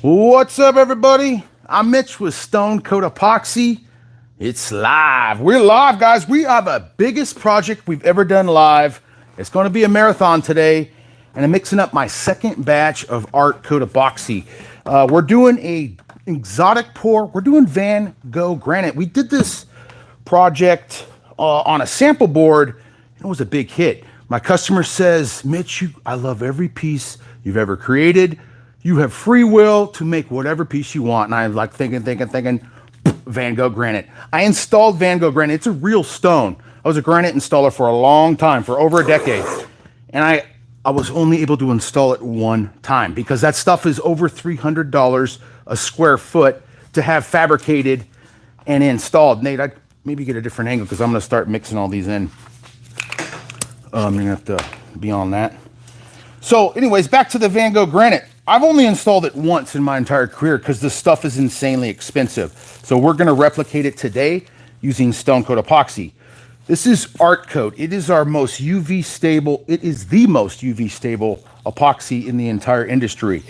What's up, everybody? I'm Mitch with Stone Coat Epoxy. It's live. We're live, guys. We have the biggest project we've ever done live. It's going to be a marathon today, and I'm mixing up my second batch of Art Coat Epoxy. We're doing a exotic pour. We're doing Van Gogh Granite. We did this project on a sample board. It was a big hit. My customer says, Mitch, I love every piece you've ever created. You have free will to make whatever piece you want. And I'm like thinking, Van Gogh Granite. I installed Van Gogh Granite. It's a real stone. I was a granite installer for a long time, for over a decade. And I was only able to install it one time because that stuff is over $300 a square foot to have fabricated and installed. Nate, I'd maybe get a different angle because I'm going to start mixing all these in. I'm going to have to be on that. So anyways, back to the Van Gogh Granite. I've only installed it once in my entire career because this stuff is insanely expensive. So we're going to replicate it today using Stone Coat Epoxy. This is Art Coat. It is our most UV stable. It is the most UV stable epoxy in the entire industry.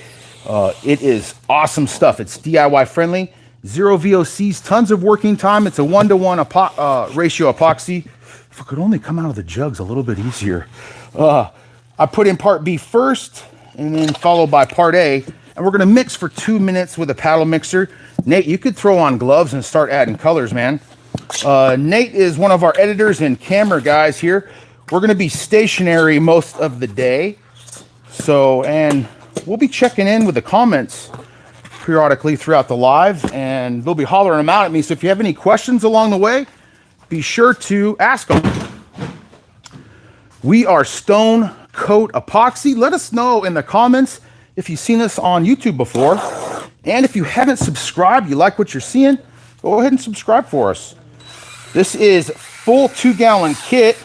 It is awesome stuff. It's DIY friendly, 0 VOCs, tons of working time. It's a 1-to-1 ratio epoxy. If it could only come out of the jugs a little bit easier. I put in part B first, and then followed by part A, and we're gonna mix for 2 minutes with a paddle mixer. Nate, you could throw on gloves and start adding colors, man. Nate is one of our editors and camera guys here. We're gonna be stationary most of the day. And we'll be checking in with the comments periodically throughout the live, and they'll be hollering them out at me. So if you have any questions along the way, be sure to ask them. We are Stone Coat Epoxy. Let us know in the comments if you've seen us on YouTube before. And if you haven't subscribed, you like what you're seeing, go ahead and subscribe for us. This is full 2-gallon kit,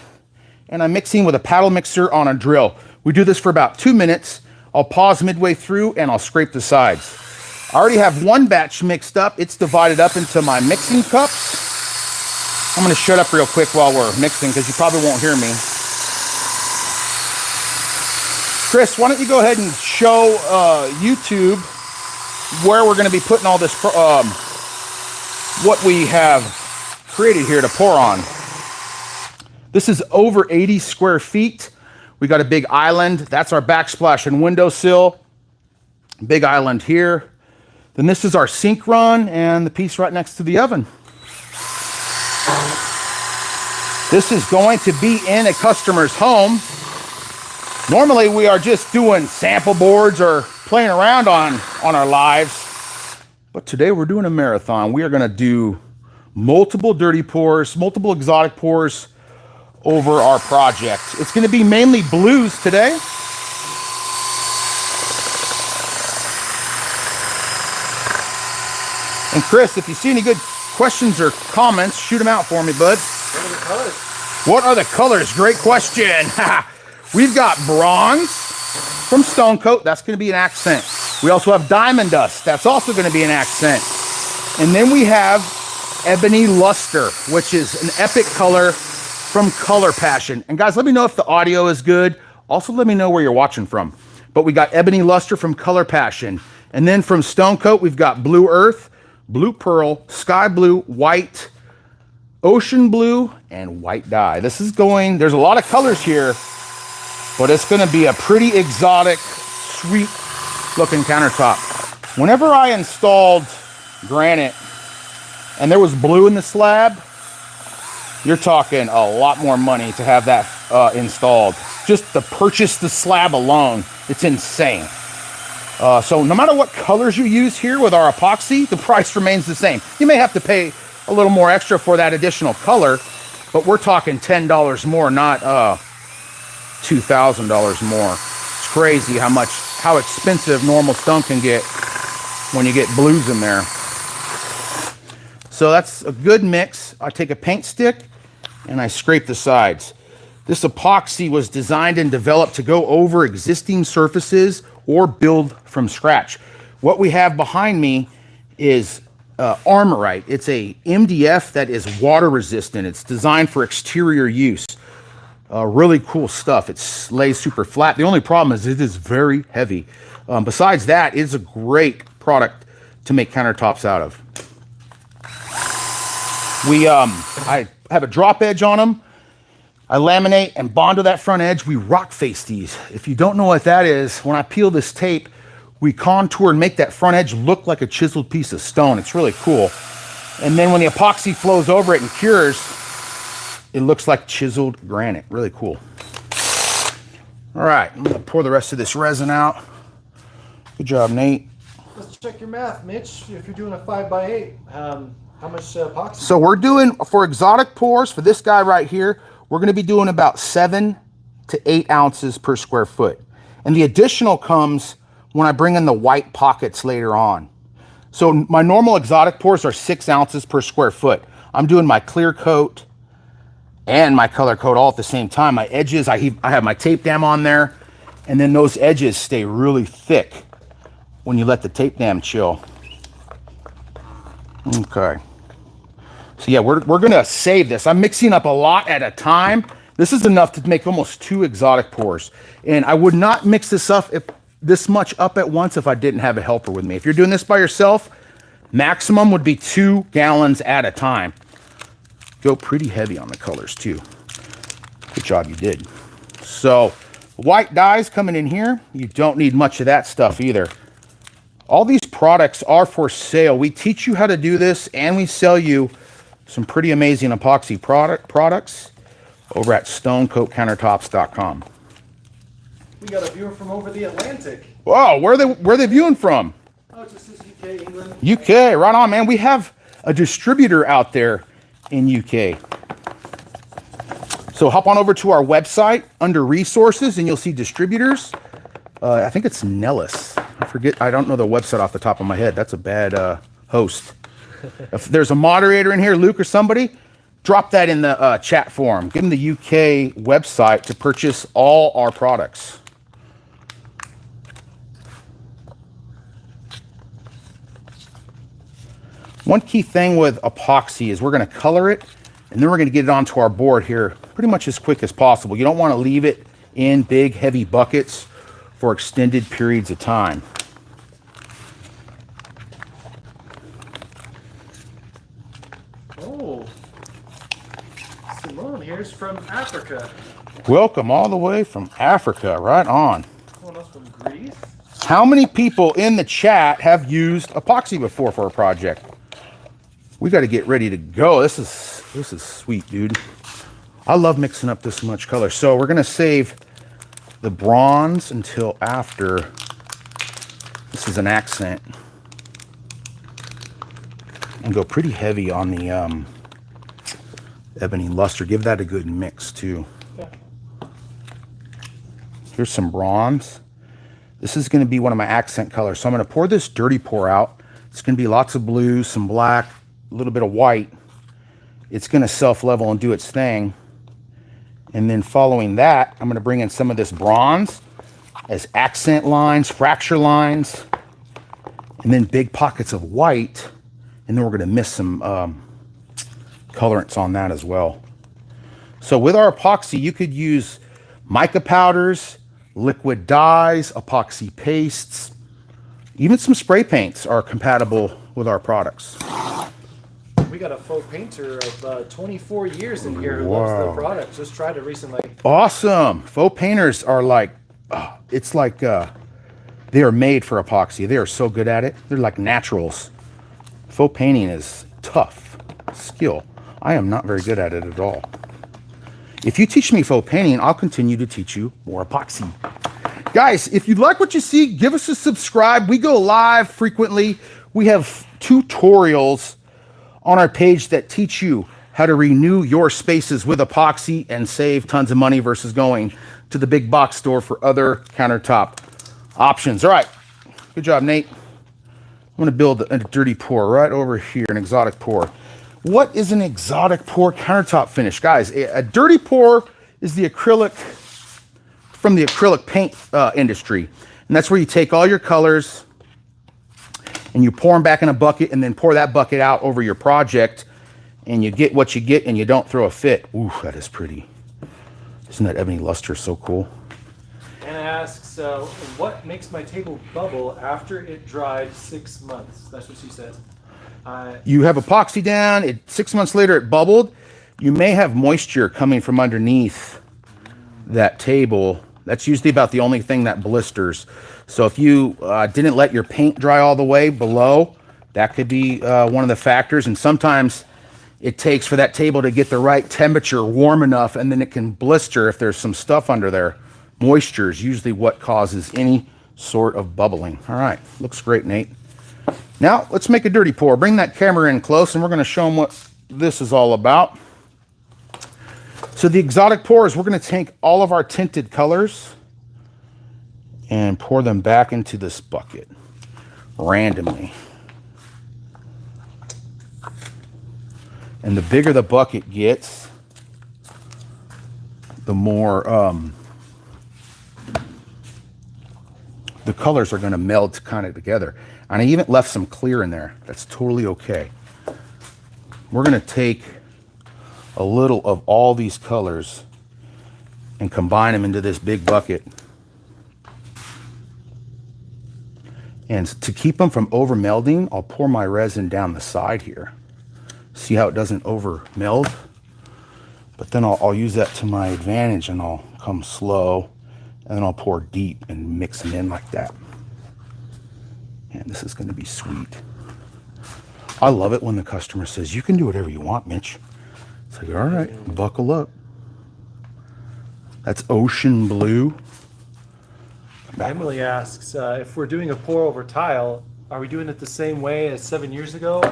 and I'm mixing with a paddle mixer on a drill. We do this for about 2 minutes. I'll pause midway through and I'll scrape the sides. I already have one batch mixed up. It's divided up into my mixing cups. I'm gonna shut up real quick while we're mixing because you probably won't hear me. Chris, why don't you go ahead and show YouTube where we're going to be putting all this, what we have created here to pour on. This is over 80 square feet. We got a big island. That's our backsplash and windowsill. Big island here. Then this is our sink run and the piece right next to the oven. This is going to be in a customer's home. Normally we are just doing sample boards or playing around on our lives, but today we're doing a marathon. We are gonna do multiple dirty pours, multiple exotic pours over our project. It's gonna be mainly blues today. And Chris, if you see any good questions or comments, shoot them out for me, bud. What are the colors? What are the colors? Great question. We've got bronze from Stone Coat. That's going to be an accent. We also have diamond dust. That's also going to be an accent. And then we have ebony luster, which is an epic color from Color Passion. And guys, let me know if the audio is good. Also, let me know where you're watching from. But we got ebony luster from Color Passion. And then from Stone Coat, we've got blue earth, blue pearl, sky blue, white, ocean blue, and white dye. This is going, there's a lot of colors here, but it's gonna be a pretty exotic, sweet looking countertop. Whenever I installed granite and there was blue in the slab, you're talking a lot more money to have that installed. Just to purchase the slab alone, it's insane. So no matter what colors you use here with our epoxy, the price remains the same. You may have to pay a little more extra for that additional color, but we're talking $10 more, not $2,000 more. It's crazy how expensive normal stone can get when you get blues in there. So that's a good mix. I take a paint stick and I scrape the sides. This epoxy was designed and developed to go over existing surfaces or build from scratch. What we have behind me is Armorite. It's a MDF that is water resistant. It's designed for exterior use. Really cool stuff. It lays super flat. The only problem is it is very heavy. Besides that, it's a great product to make countertops out of. I have a drop edge on them. I laminate and bond to that front edge. We rock face these. If you don't know what that is, when I peel this tape, we contour and make that front edge look like a chiseled piece of stone. It's really cool. And then when the epoxy flows over it and cures, it looks like chiseled granite. Really cool. All right, I'm gonna pour the rest of this resin out. Good job, Nate. Let's check your math, Mitch. If you're doing a 5x8, how much epoxy? So we're doing, for exotic pours, for this guy right here, we're gonna be doing about 7 to 8 ounces per square foot. And the additional comes when I bring in the white pockets later on. So my normal exotic pours are 6 ounces per square foot. I'm doing my clear coat and my color coat all at the same time. My edges, I have my tape dam on there, and then those edges stay really thick when you let the tape dam chill. Okay. So yeah, we're gonna save this. I'm mixing up a lot at a time. This is enough to make almost 2 exotic pours. And I would not mix this much up at once if I didn't have a helper with me. If you're doing this by yourself, maximum would be 2 gallons at a time. Go pretty heavy on the colors too. Good job, you did. So white dyes coming in here. You don't need much of that stuff either. All these products are for sale. We teach you how to do this, and we sell you some pretty amazing epoxy products over at coatcountertops.com. We got a viewer from over the Atlantic. Wow, where are they viewing from? Oh, it just says UK, England. UK, right on, man. We have a distributor out there in UK. So hop on over to our website under resources, and you'll see distributors. I think it's Nellis. I don't know the website off the top of my head. That's a bad host. If there's a moderator in here, Luke or somebody, drop that in the chat forum. Give them the UK website to purchase all our products. One key thing with epoxy is we're going to color it, and then we're going to get it onto our board here pretty much as quick as possible. You don't want to leave it in big, heavy buckets for extended periods of time. Oh, Simone here's from Africa. Welcome all the way from Africa, right on. Someone else from Greece. How many people in the chat have used epoxy before for a project? We got to get ready to go. This is sweet, dude. I love mixing up this much color. So we're gonna save the bronze until after. This is an accent, and go pretty heavy on the ebony luster. Give that a good mix too. Yeah. Here's some bronze. This is going to be one of my accent colors. So I'm going to pour this dirty pour out. It's going to be lots of blue, some black, a little bit of white. It's going to self-level and do its thing. And then following that, I'm going to bring in some of this bronze as accent lines, fracture lines, and then big pockets of white. And then we're going to mix some colorants on that as well. So with our epoxy, you could use mica powders, liquid dyes, epoxy pastes, even some spray paints are compatible with our products. We got a faux painter of 24 years in here who loves the product. Just tried it recently. Awesome. Faux painters are like, it's like they are made for epoxy. They are so good at it. They're like naturals. Faux painting is tough skill. I am not very good at it at all. If you teach me faux painting, I'll continue to teach you more epoxy. Guys, if you like what you see, give us a subscribe. We go live frequently. We have tutorials on our page that teach you how to renew your spaces with epoxy and save tons of money versus going to the big box store for other countertop options. All right, good job, Nate. I'm gonna build a dirty pour right over here, an exotic pour. What is an exotic pour countertop finish? Guys, a dirty pour is the acrylic from the acrylic paint industry. And that's where you take all your colors and you pour them back in a bucket and then pour that bucket out over your project and you get what you get and you don't throw a fit. Ooh, that is pretty. Isn't that ebony luster so cool? And asks, what makes my table bubble after it dried 6 months? That's what she said. You have epoxy down, 6 months later it bubbled. You may have moisture coming from underneath that table. That's usually about the only thing that blisters. So if you didn't let your paint dry all the way below, that could be one of the factors. And sometimes it takes for that table to get the right temperature warm enough, and then it can blister if there's some stuff under there. Moisture is usually what causes any sort of bubbling. All right, looks great, Nate. Now let's make a dirty pour. Bring that camera in close and we're going to show them what this is all about. So the exotic pour is we're going to take all of our tinted colors and pour them back into this bucket randomly. And the bigger the bucket gets, the more the colors are going to meld kind of together. And I even left some clear in there. That's totally okay. We're going to take a little of all these colors and combine them into this big bucket. And to keep them from over melding, I'll pour my resin down the side here. See how it doesn't over meld? But then I'll use that to my advantage, and I'll come slow, and then I'll pour deep and mix them in like that. And this is going to be sweet. I love it when the customer says, "You can do whatever you want, Mitch." It's like, all right, buckle up. That's ocean blue. Emily asks, if we're doing a pour over tile, are we doing it the same way as 7 years ago?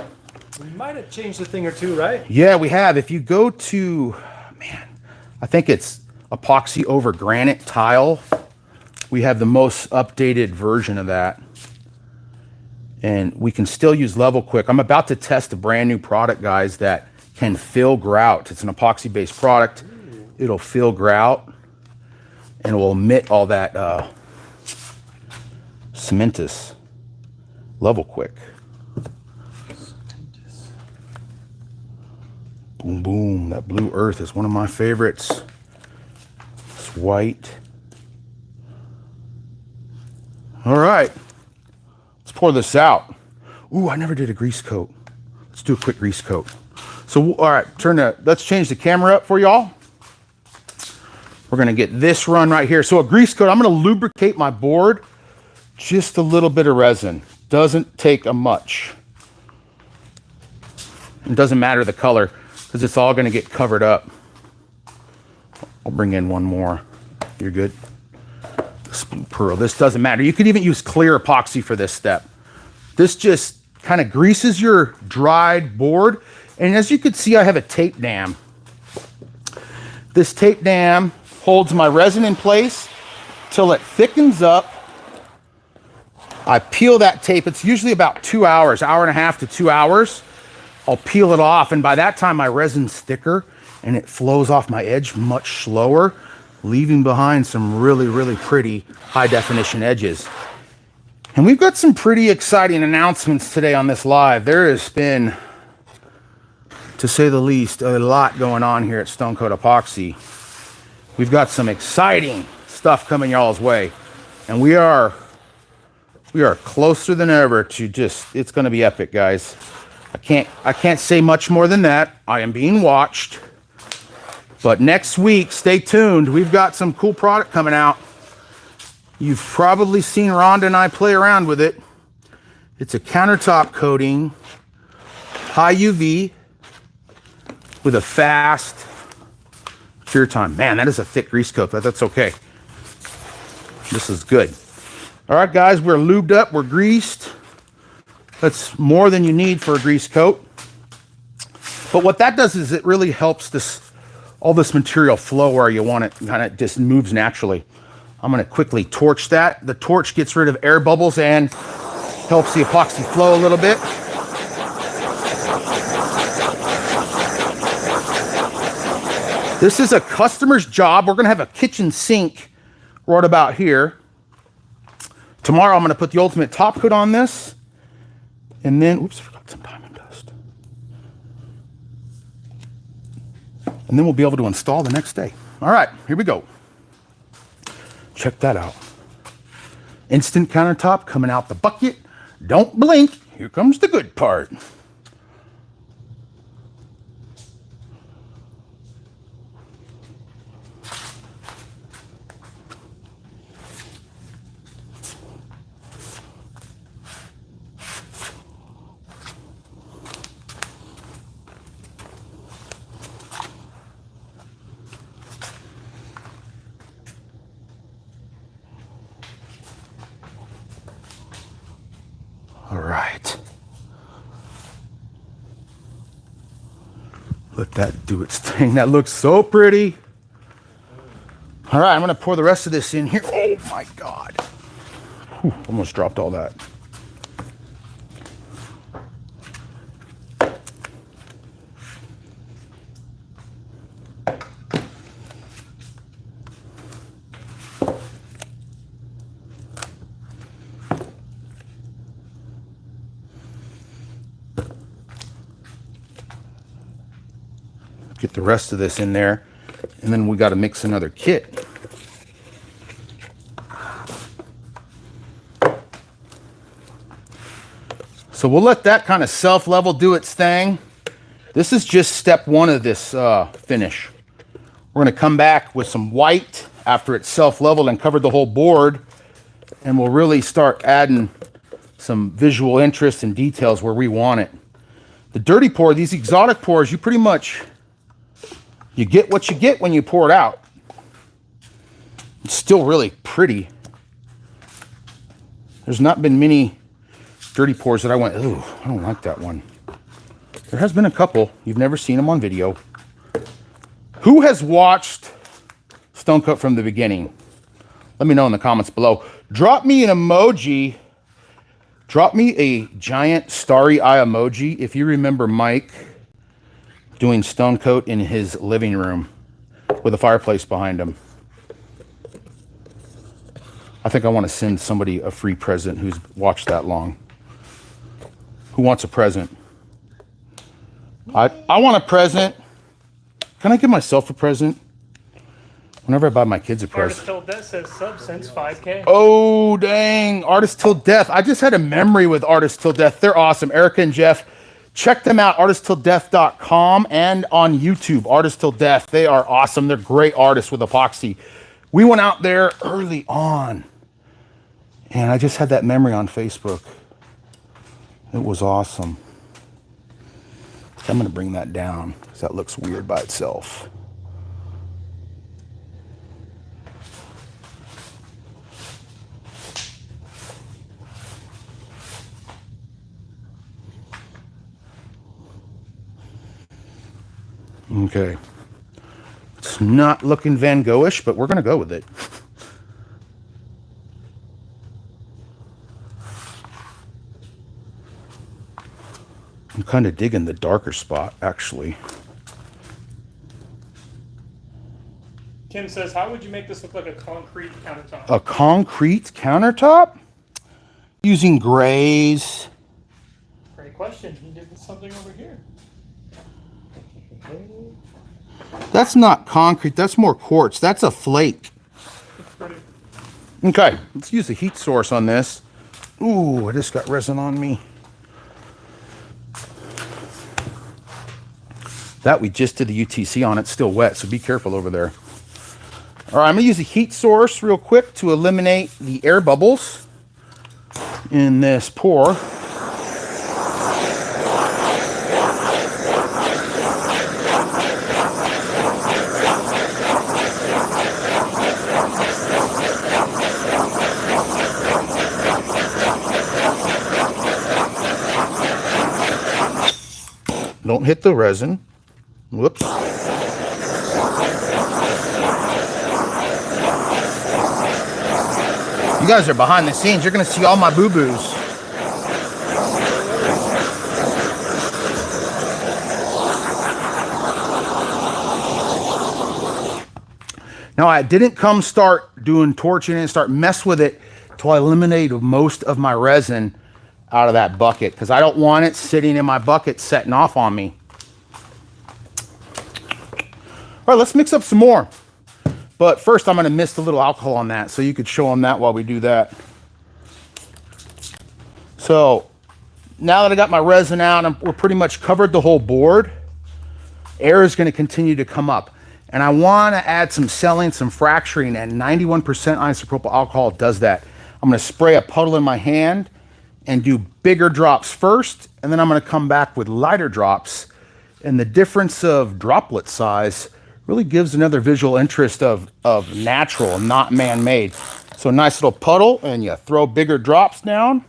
We might have changed a thing or two, right? Yeah, we have. If you go to, man, I think it's Epoxy over Granite tile. We have the most updated version of that. And we can still use Level Quick. I'm about to test a brand new product, guys, that can fill grout. It's an epoxy-based product. It'll fill grout, and it will emit all that cementous. Level Quick. Boom, boom. That blue earth is one of my favorites. It's white. All right. Let's pour this out. Ooh, I never did a grease coat. Let's do a quick grease coat. So, all right, let's change the camera up for y'all. We're gonna get this run right here. So a grease coat, I'm gonna lubricate my board. Just a little bit of resin. Doesn't take a much. It doesn't matter the color, because it's all gonna get covered up. I'll bring in one more. You're good. This blue pearl, this doesn't matter. You could even use clear epoxy for this step. This just kind of greases your dried board. And as you can see, I have a tape dam. This tape dam holds my resin in place till it thickens up. I peel that tape. It's usually about 2 hours, hour and a half to 2 hours. I'll peel it off, and by that time my resin's thicker and it flows off my edge much slower, leaving behind some really, really pretty high definition edges. And we've got some pretty exciting announcements today on this live. There has been, to say the least, a lot going on here at Stone Coat Epoxy. We've got some exciting stuff coming y'all's way, and we are closer than ever to just, it's going to be epic, guys. I can't say much more than that. I am being watched. But next week, stay tuned. We've got some cool product coming out. You've probably seen Rhonda and I play around with it. It's a countertop coating, high UV, with a fast cure time. Man, that is a thick grease coat, but that's okay. This is good. All right, guys, we're lubed up, we're greased. That's more than you need for a grease coat. But what that does is it really helps all this material flow where you want it, kind of just moves naturally. I'm going to quickly torch that. The torch gets rid of air bubbles and helps the epoxy flow a little bit. This is a customer's job. We're going to have a kitchen sink right about here. Tomorrow I'm going to put the ultimate top coat on this. And then, oops, I forgot some diamond dust. And then we'll be able to install the next day. All right, here we go. Check that out. Instant countertop coming out the bucket. Don't blink. Here comes the good part. All right. Let that do its thing. That looks so pretty. All right, I'm going to pour the rest of this in here. Oh my God. Whew, almost dropped all that. Get the rest of this in there, and then we got to mix another kit. So we'll let that kind of self-level do its thing. This is just step one of this finish. We're going to come back with some white after it's self-leveled and covered the whole board, and we'll really start adding some visual interest and details where we want it. The dirty pour, these exotic pours, you pretty much, you get what you get when you pour it out. It's still really pretty. There's not been many dirty pours that I went, ooh, I don't like that one. There has been a couple. You've never seen them on video. Who has watched Stone Coat from the beginning? Let me know in the comments below. Drop me an emoji. Drop me a giant starry eye emoji if you remember Mike doing Stone Coat in his living room with a fireplace behind him. I think I want to send somebody a free present who's watched that long. Who wants a present? I want a present. Can I give myself a present? Whenever I buy my kids a present. Artist Till Death says sub since 5K. Oh, dang. Artist Till Death. I just had a memory with Artist Till Death. They're awesome. Erica and Jeff. Check them out, artisttilldeath.com, and on YouTube, Artist Till Death. They are awesome. They're great artists with epoxy. We went out there early on, and I just had that memory on Facebook. It was awesome. I'm going to bring that down because that looks weird by itself. Okay. It's not looking Van Gogh-ish, but we're going to go with it. I'm kind of digging the darker spot, actually. Kim says, how would you make this look like a concrete countertop? A concrete countertop? Using grays. Great question. He did something over here. That's not concrete. That's more quartz. That's a flake. Pretty. Okay, let's use the heat source on this. Ooh, I just got resin on me. That we just did the UTC on. It's still wet, so be careful over there. All right, I'm gonna use the heat source real quick to eliminate the air bubbles in this pour. Don't hit the resin. Whoops. You guys are behind the scenes. You're going to see all my boo-boos. Now, I didn't come start doing torching and start mess with it till I eliminated most of my resin out of that bucket because I don't want it sitting in my bucket setting off on me. All right, let's mix up some more. But first, I'm going to mist a little alcohol on that so you could show them that while we do that. So now that I got my resin out and we're pretty much covered the whole board, air is going to continue to come up. And I want to add some selling, some fracturing, and 91% isopropyl alcohol does that. I'm going to spray a puddle in my hand and do bigger drops first, and then I'm going to come back with lighter drops. And the difference of droplet size really gives another visual interest of natural, not man-made. So a nice little puddle, and you throw bigger drops down.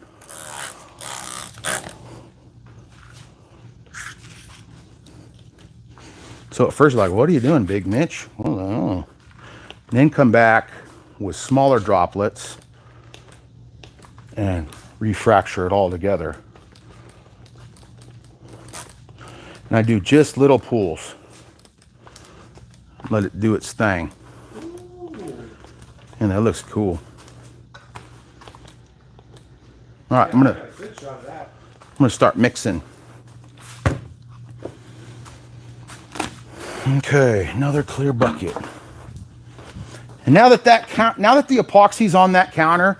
So at first you're like, what are you doing, Big Mitch? Well, I don't know. Then come back with smaller droplets and refracture it all together. And I do just little pools. Let it do its thing. And that looks cool. All right, I'm gonna start mixing. Okay, another clear bucket. And now that the epoxy's on that counter,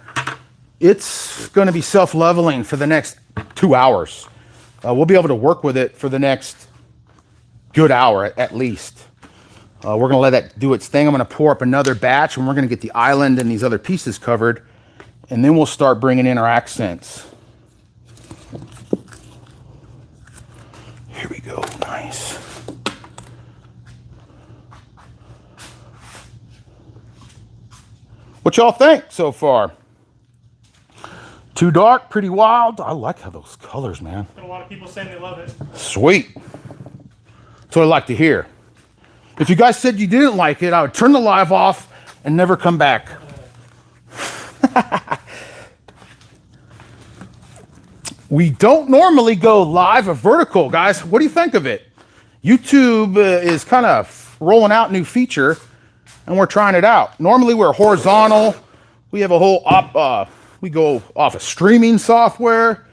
it's going to be self-leveling for the next 2 hours. We'll be able to work with it for the next good hour at least. We're going to let that do its thing. I'm going to pour up another batch, and we're going to get the island and these other pieces covered, and then we'll start bringing in our accents. Here we go. Nice. What y'all think so far? Too dark, pretty wild. I like how those colors, man. Got a lot of people saying they love it. Sweet. That's what I like to hear. If you guys said you didn't like it, I would turn the live off and never come back. We don't normally go live or vertical, guys. What do you think of it? YouTube is kind of rolling out a new feature, and we're trying it out. Normally we're horizontal. We have a whole we go off of streaming software,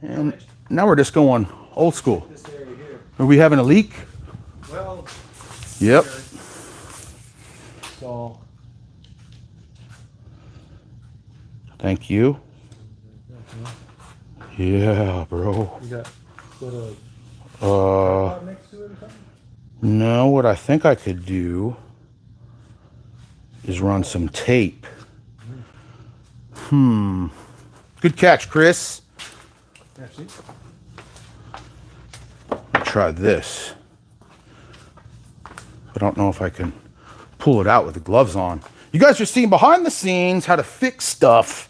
and now we're just going old school. This area here. Are we having a leak? Well, Yep. so Thank you. Yeah, bro. you got little next to it or something? No, what I think I could do is run some tape. Good catch, Chris. Actually, Try this. I don't know if I can pull it out with the gloves on. You guys are seeing behind the scenes how to fix stuff.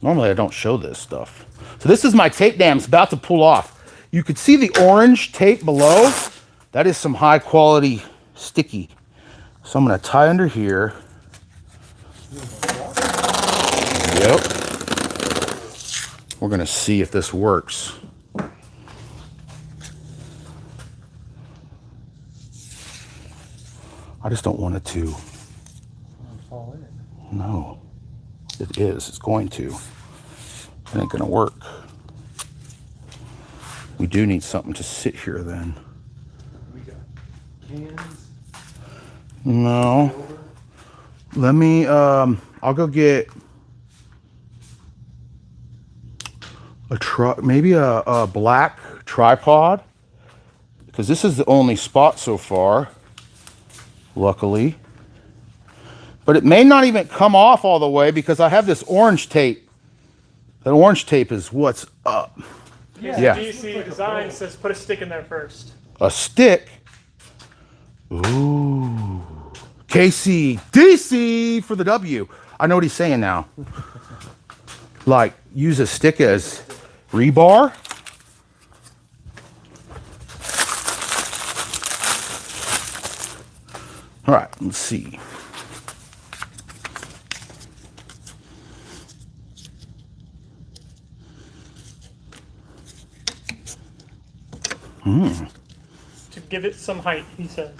Normally I don't show this stuff. So this is my tape dam. It's about to pull off. You could see the orange tape below. That is some high quality sticky. So I'm going to tie under here. Yep. We're going to see if this works. I just don't want it to. fall in it. No, it is. It's going to. It ain't going to work. We do need something to sit here then. We got cans. No. Let me, I'll go get maybe a black tripod, because this is the only spot so far, luckily. But it may not even come off all the way because I have this orange tape. That orange tape is what's up. Yeah. DC Design says put a stick in there first. A stick? Ooh. KC, DC for the W. I know what he's saying now. Like, use a stick as rebar? All right, let's see. To give it some height, he says.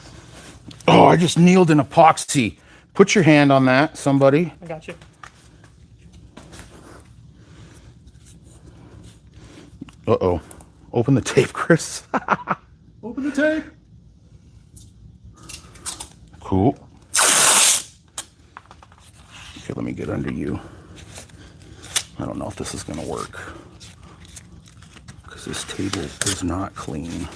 Oh, I just kneeled in epoxy. Put your hand on that, somebody. I got you. Uh-oh. Open the tape, Chris. Open the tape. Cool. Okay, let me get under you. I don't know if this is gonna work. This table is not clean.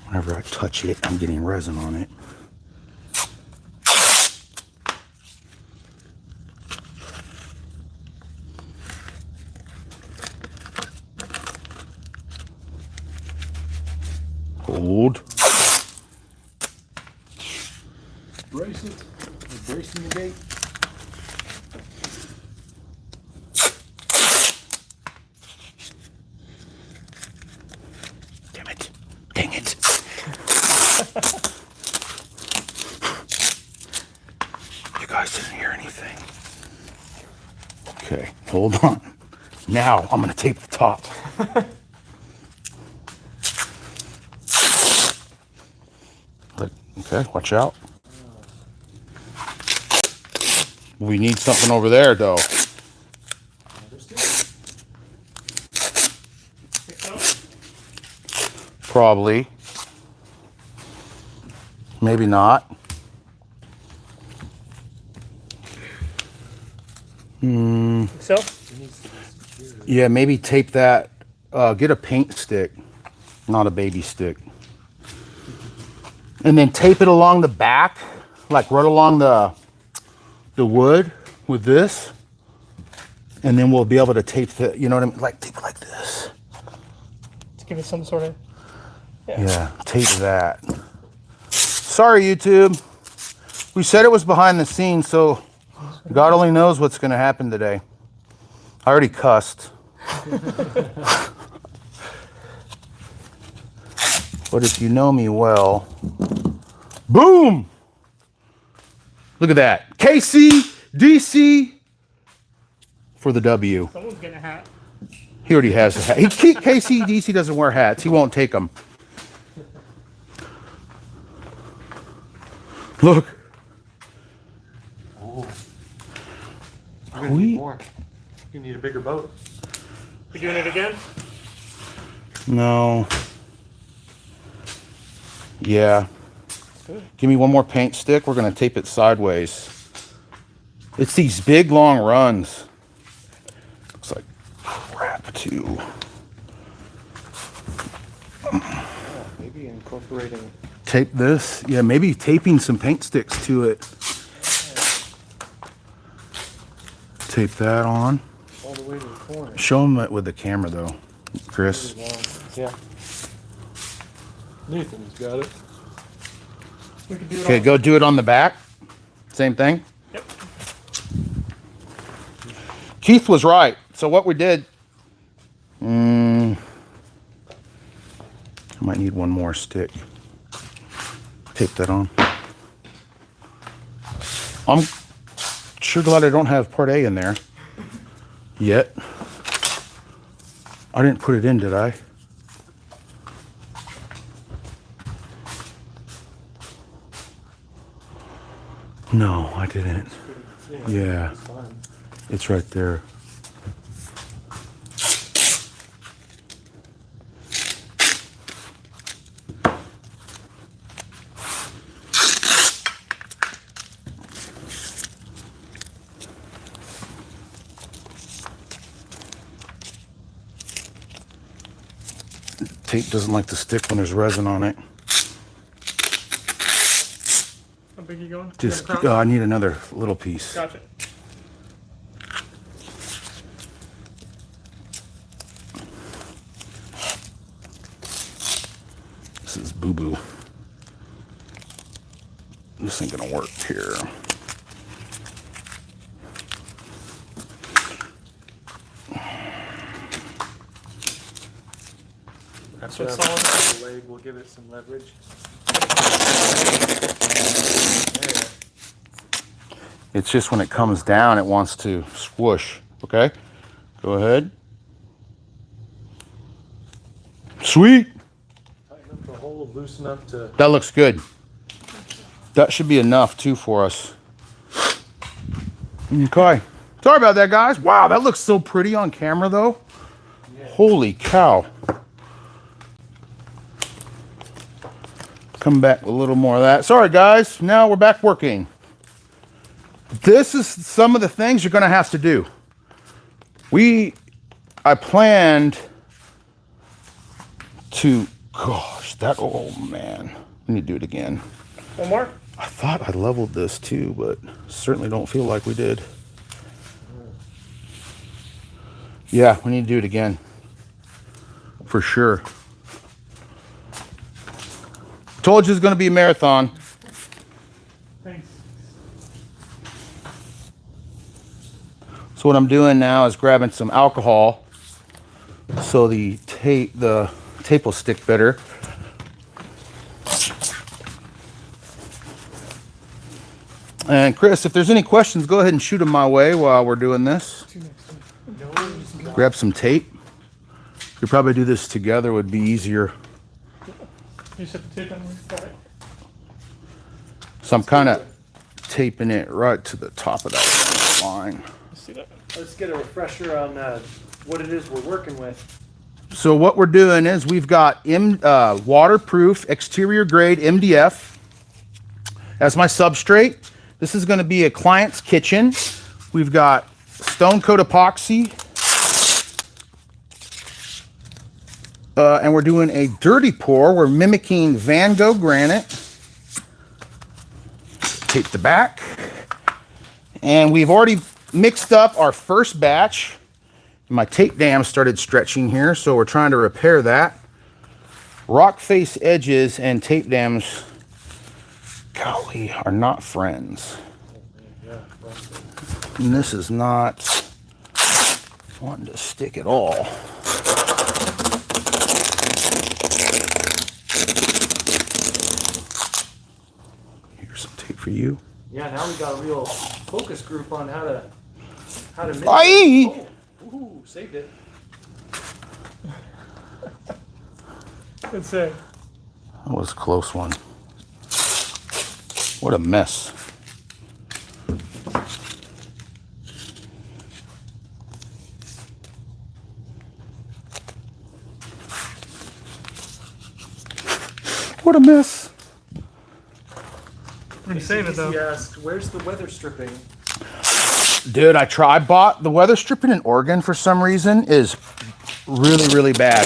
Whenever I touch it, I'm getting resin on it. Hold. Brace it. We're bracing the gate. Damn it. Dang it. You guys didn't hear anything. Okay, hold on. Now I'm gonna tape the top. Look, okay, watch out. We need something over there though. Probably. Maybe not. So? Yeah, maybe tape that. Get a paint stick, not a baby stick. And then tape it along the back, like right along the wood with this. And then we'll be able to tape the, you know what I mean? Like tape it like this. To give it some sort of... Yeah, tape that. Sorry, YouTube. We said it was behind the scenes, so God only knows what's going to happen today. I already cussed. But if you know me well, boom! Look at that. KC, DC for the W. Someone's getting a hat. He already has a hat. KC, DC doesn't wear hats. He won't take them. Look. Oh. You're gonna need more. You need a bigger boat. You doing it again? No. Yeah. Give me one more paint stick. We're going to tape it sideways. It's these big, long runs. Looks like crap, too. Maybe incorporating... Tape this. Yeah, maybe taping some paint sticks to it. Tape that on. all the way to the corner. Show them it with the camera, though, Chris. Yeah. Nathan's got it. We could do it Okay, on- go do it on the back. Same thing. Yep. Keith was right. So what we did, I might need one more stick. Tape that on. I'm sure glad I don't have part A in there yet. I didn't put it in, did I? No, I didn't. Yeah, it's right there. Tape doesn't like to stick when there's resin on it. How big are you going? Just, You got a crown? I need another little piece. Gotcha. This is boo-boo. This ain't gonna work here. So it's solid. The leg will give it some leverage. It's just when it comes down, it wants to swoosh. Okay? Go ahead. Sweet. Tighten up the hole, loosen up to... That looks good. That should be enough too for us. Okay. Sorry about that, guys. Wow, that looks so pretty on camera though. Yeah. Holy cow. Come back with a little more of that. Sorry guys, now we're back working. This is some of the things you're going to have to do. I planned to, gosh, oh man, we need to do it again. One more? I thought I leveled this too, but certainly don't feel like we did. Yeah, we need to do it again. For sure. Told you it's going to be a marathon. Thanks. So what I'm doing now is grabbing some alcohol so the tape will stick better. And Chris, if there's any questions, go ahead and shoot them my way while we're doing this. Grab some tape. Could probably do this together, would be easier. You set the tape on me? All right. So I'm kind of taping it right to the top of that line. See that? Let's get a refresher on what it is we're working with. So what we're doing is we've got waterproof exterior grade MDF as my substrate. This is going to be a client's kitchen. We've got stone coat epoxy. And we're doing a dirty pour. We're mimicking Gogh Granite. Tape the back. And we've already mixed up our first batch. My tape dam started stretching here, so we're trying to repair that. Rock face edges and tape dams, golly, are not friends. And this is not wanting to stick at all. Here's some tape for you. Yeah, now we got a real focus group on how to make Aye. it. Oh, ooh, saved it. Good save. That was a close one. What a mess. What a mess. We're gonna save it though. He asked, "Where's the weather stripping?" Dude, I bought the weather stripping in Oregon for some reason is really, really bad.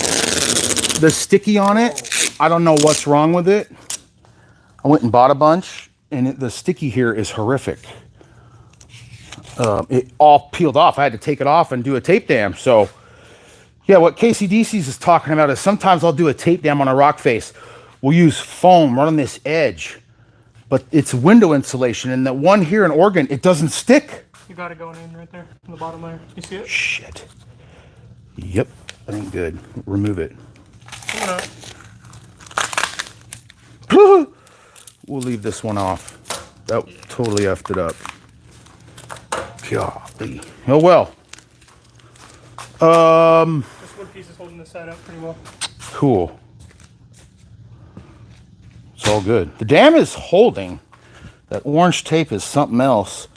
The sticky on it, I don't know what's wrong with it. I went and bought a bunch, and the sticky here is horrific. It all peeled off. I had to take it off and do a tape dam. So, yeah, what KCDC's is talking about is sometimes I'll do a tape dam on a rock face. We'll use foam right on this edge, but it's window insulation, and the one here in Oregon, it doesn't stick. You got it going in right there in the bottom layer. You see it? Shit. Yep, that ain't good. Remove it. We'll leave this one off. That totally effed it up. Golly. Oh well. This wood piece is holding this side up pretty well. Cool. It's all good. The dam is holding. That orange tape is something else.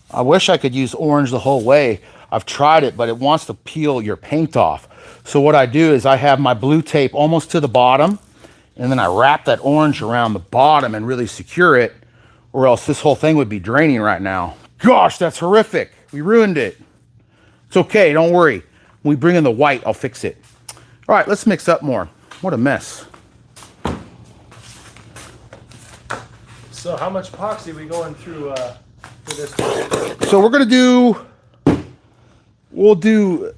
I wish I could use orange the whole way. I've tried it, but it wants to peel your paint off. So what I do is I have my blue tape almost to the bottom, and then I wrap that orange around the bottom and really secure it, or else this whole thing would be draining right now. Gosh, that's horrific. We ruined it. It's okay, don't worry. When we bring in the white, I'll fix it. All right, let's mix up more. What a mess. So, how much epoxy are we going through for this one? So we'll do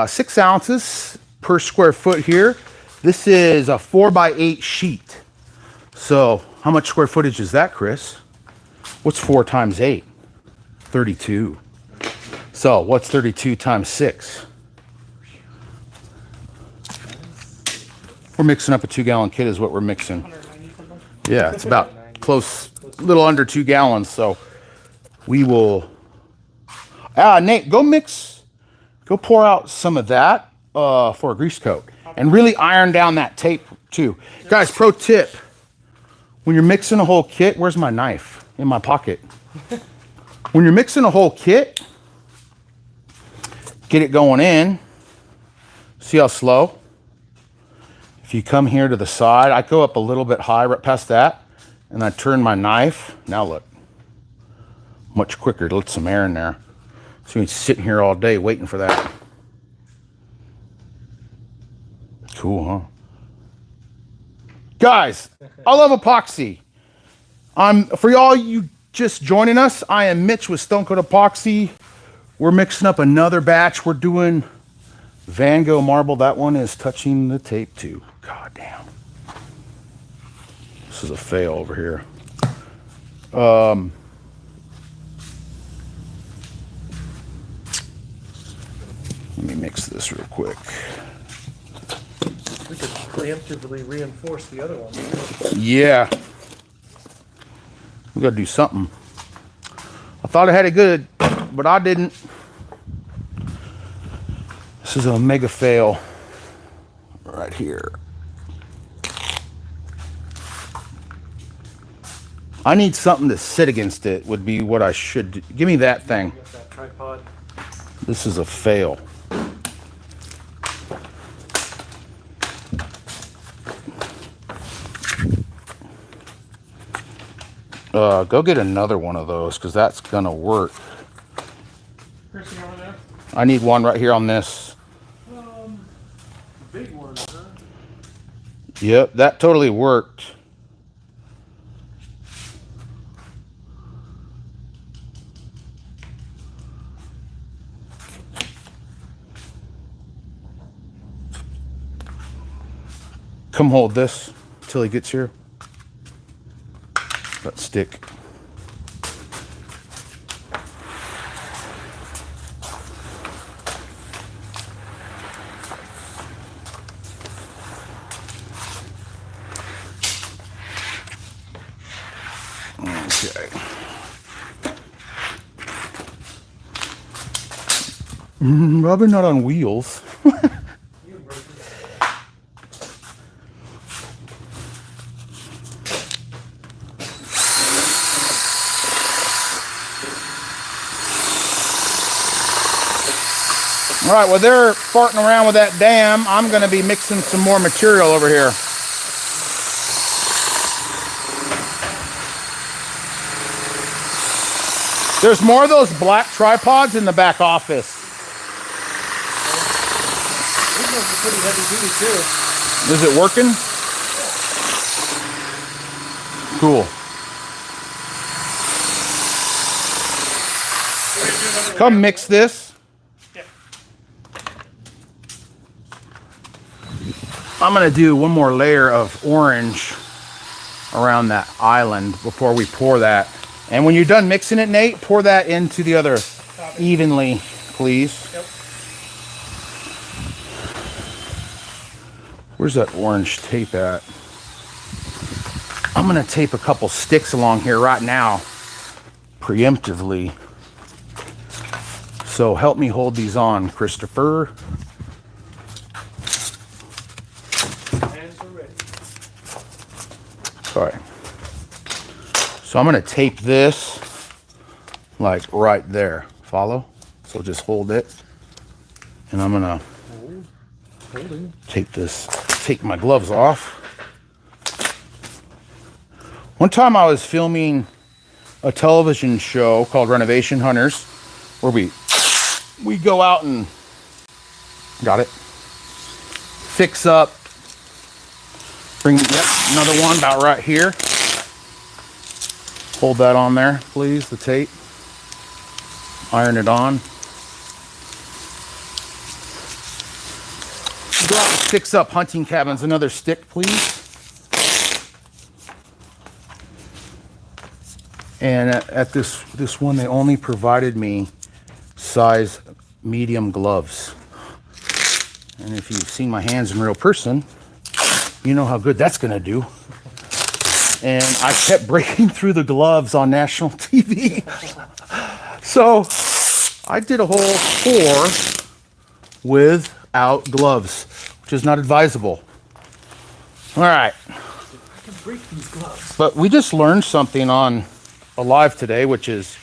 6 ounces per square foot here. This is a 4x8 sheet. So how much square footage is that, Chris? What's 4 times 8? 32. So what's 32 times 6? We're mixing up a 2-gallon kit is what we're mixing. 190 something. Yeah, it's about close, a little under 2 gallons. So we will, Nate, go pour out some of that for a grease coat. And really iron down that tape too. Guys, pro tip. When you're mixing a whole kit, where's my knife? In my pocket. When you're mixing a whole kit, get it going in. See how slow? If you come here to the side, I go up a little bit high, right past that, and I turn my knife. Now look. much quicker to let some air in there. So you're sitting here all day waiting for that. Cool, huh? Guys, I love epoxy. For y'all you just joining us, I am Mitch with Stone Coat Epoxy. We're mixing up another batch. We're doing Van Gogh marble. That one is touching the tape too. God damn. This is a fail over here. Let me mix this real quick. We could preemptively reinforce the other one. Yeah. We gotta do something. I thought I had it good, but I didn't. This is a mega fail right here. I need something to sit against it would be what I should do. Give me that thing. Get that tripod. This is a fail. Go get another one of those because that's gonna work. Chris, you over there? I need one right here on this. Big one, huh? Yep, that totally worked. Come hold this till he gets here. That stick. Okay. Probably not on wheels. All right, well, they're farting around with that dam. I'm going to be mixing some more material over here. There's more of those black tripods in the back office. These ones are pretty heavy duty too. Is it working? Cool. Come mix this. I'm gonna do one more layer of orange around that island before we pour that. And when you're done mixing it, Nate, pour that into the other evenly, please. Yep. Where's that orange tape at? I'm gonna tape a couple sticks along here right now, preemptively. So help me hold these on, Christopher. Hands are ready. Sorry. So I'm gonna tape this like right there. Follow? So just hold it. And I'm gonna take my gloves off. One time I was filming a television show called Renovation Hunters, where we go out and fix up, another one about right here. Hold that on there, please, the tape. Iron it on. Go out and fix up hunting cabins. Another stick, please. And at this one, they only provided me size medium gloves. And if you've seen my hands in real person, you know how good that's gonna do. And I kept breaking through the gloves on national TV. So I did a whole pour without gloves, which is not advisable. All right. I can break these gloves. But we just learned something on Alive today, which is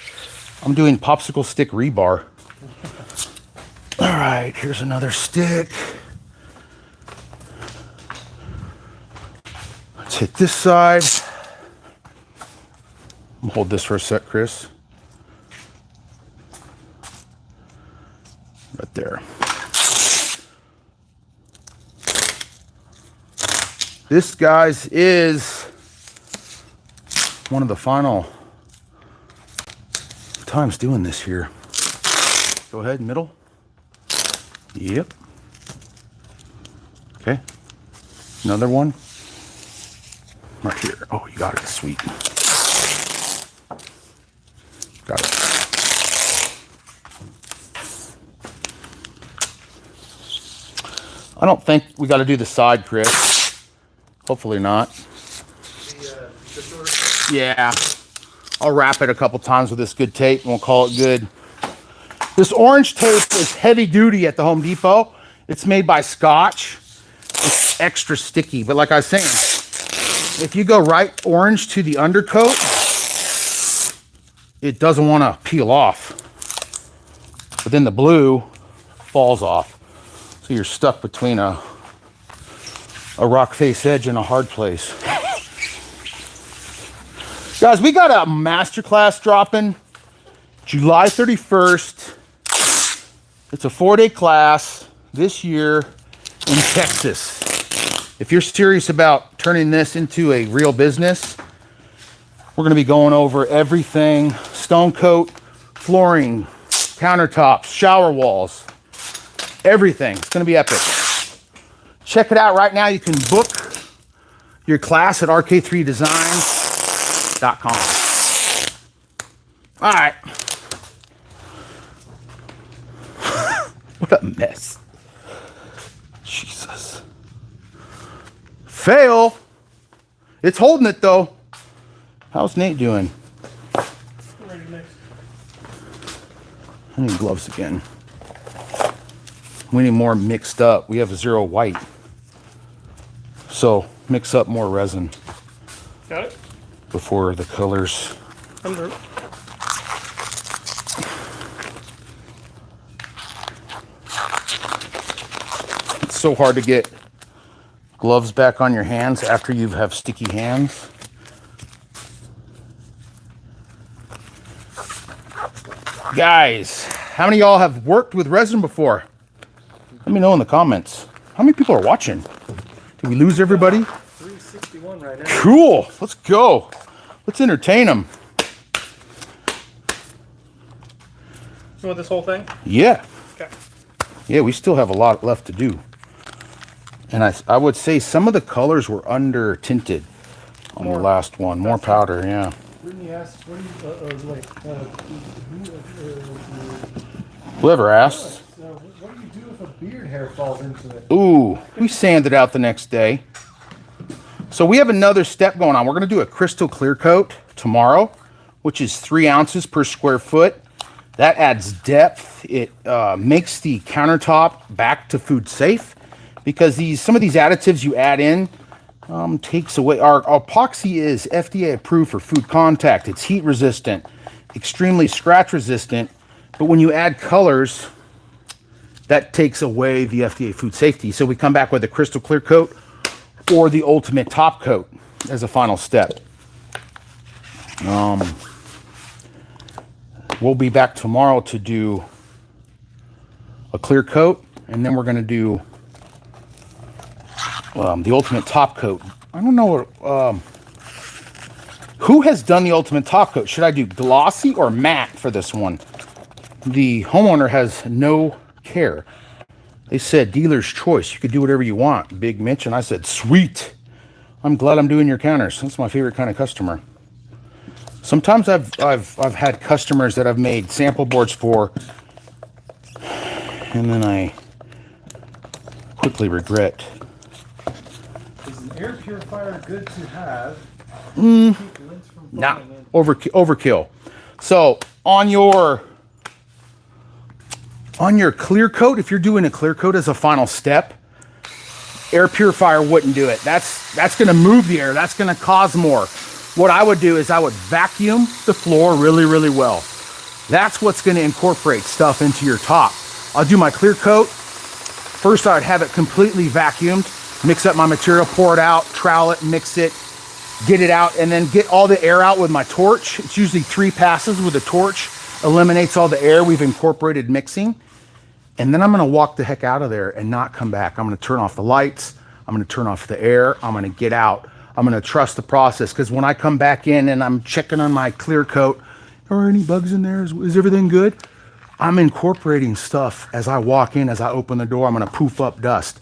I'm doing popsicle stick rebar. All right, here's another stick. Let's hit this side. Hold this for a sec, Chris. Right there. This, guys, is one of the final times doing this here. Go ahead, middle. Yep. Okay. Another one. Right here. Oh, you got it. Sweet. Got it. I don't think we got to do the side, Chris. Hopefully not. Yeah. I'll wrap it a couple times with this good tape and we'll call it good. This orange tape is heavy duty at the Home Depot. It's made by Scotch. It's extra sticky, but like I was saying, if you go right orange to the undercoat, it doesn't want to peel off. But then the blue falls off. So you're stuck between a rock face edge and a hard place. Guys, we got a masterclass dropping July 31st. It's a 4-day class this year in Texas. If you're serious about turning this into a real business, we're going to be going over everything: stone coat, flooring, countertops, shower walls, everything. It's going to be epic. Check it out right now. You can book your class at rk3designs.com. All right. What a mess. Jesus. Fail. It's holding it though. How's Nate doing? Ready to mix. I need gloves again. We need more mixed up. We have 0 white. So mix up more resin Got it? before the colors. I'm through. It's so hard to get gloves back on your hands after you have sticky hands. Guys, how many of y'all have worked with resin before? Let me know in the comments. How many people are watching? Did we lose everybody? 361 right now. Cool. Let's go. Let's entertain them. You want this whole thing? Yeah. Okay. Yeah, we still have a lot left to do. And I would say some of the colors were under tinted on the last one. More powder, yeah. Brittany asked, Whoever asked. what do you do if a beard hair falls into it? Ooh, we sanded out the next day. So we have another step going on. We're going to do a crystal clear coat tomorrow, which is 3 ounces per square foot. That adds depth. It makes the countertop back to food safe, because some of these additives you add in takes away. Our epoxy is FDA approved for food contact. It's heat resistant, extremely scratch resistant. But when you add colors, that takes away the FDA food safety. So we come back with a crystal clear coat or the ultimate top coat as a final step. We'll be back tomorrow to do a clear coat, and then we're going to do the ultimate top coat. I don't know who has done the ultimate top coat. Should I do glossy or matte for this one? The homeowner has no care. They said dealer's choice. You could do whatever you want, Big Mitch. And I said, sweet. I'm glad I'm doing your counters. That's my favorite kind of customer. Sometimes I've had customers that I've made sample boards for, and then I quickly regret. Is an air purifier good to have? Nah, overkill. So on your clear coat, if you're doing a clear coat as a final step, air purifier wouldn't do it. That's going to move the air. That's going to cause more. What I would do is I would vacuum the floor really, really well. That's what's going to incorporate stuff into your top. I'll do my clear coat. First, I'd have it completely vacuumed, mix up my material, pour it out, trowel it, mix it, get it out, and then get all the air out with my torch. It's usually 3 passes with a torch. Eliminates all the air we've incorporated mixing. And then I'm gonna walk the heck out of there and not come back. I'm gonna turn off the lights. I'm gonna turn off the air. I'm gonna get out. I'm gonna trust the process, because when I come back in and I'm checking on my clear coat, are any bugs in there? Is everything good? I'm incorporating stuff as I walk in, as I open the door. I'm gonna poof up dust.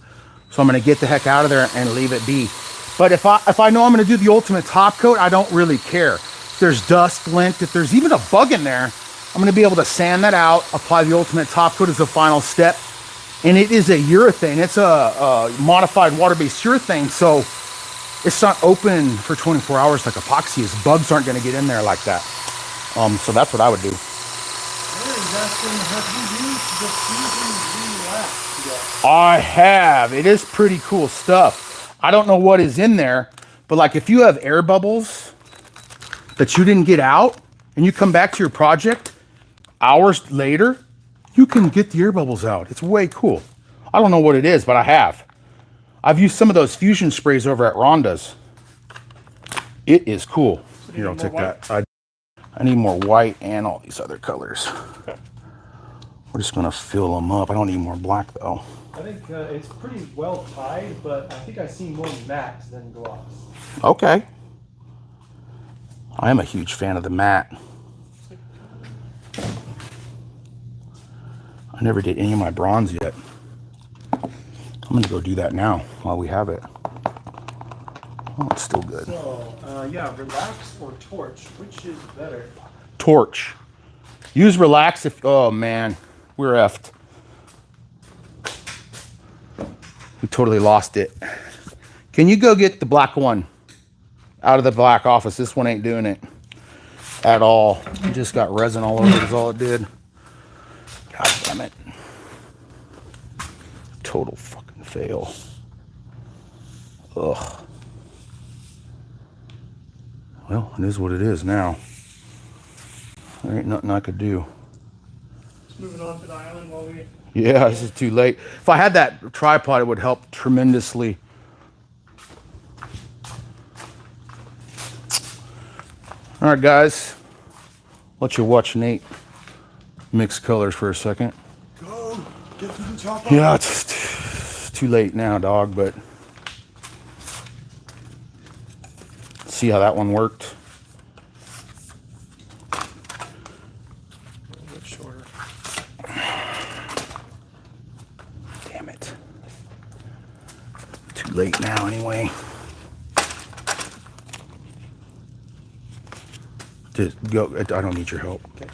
So I'm gonna get the heck out of there and leave it be. But if I know I'm gonna do the ultimate top coat, I don't really care. If there's dust, lint, if there's even a bug in there, I'm gonna be able to sand that out, apply the ultimate top coat as the final step. And it is a urethane. It's a modified water-based urethane, so it's not open for 24 hours like epoxy is. Bugs aren't gonna get in there like that. So that's what I would do. I have. It is pretty cool stuff. I don't know what is in there, but like if you have air bubbles that you didn't get out and you come back to your project hours later, you can get the air bubbles out. It's way cool. I don't know what it is, but I have. I've used some of those fusion sprays over at Rhonda's. It is cool. Here, I'll take that. I need more white and all these other colors. Okay. We're just gonna fill them up. I don't need more black though. I think it's pretty well tied, but I think I see more matte than gloss. Okay. I am a huge fan of the matte. I never did any of my bronze yet. I'm gonna go do that now while we have it. Oh, it's still good. So, yeah, relax or torch, which is better? Torch. Use relax if, oh man, we're effed. We totally lost it. Can you go get the black one out of the black office? This one ain't doing it at all. It just got resin all over it is all it did. God damn it. Total fucking fail. Ugh. Well, it is what it is now. There ain't nothing I could do. Just moving on to the island while we... Yeah, this is too late. If I had that tripod, it would help tremendously. All right, guys. Let you watch Nate mix colors for a second. Go, get to the top. Yeah, it's too late now, dog, but see how that one worked? A little bit shorter. Damn it. Too late now anyway. Just go. I don't need your help. Okay.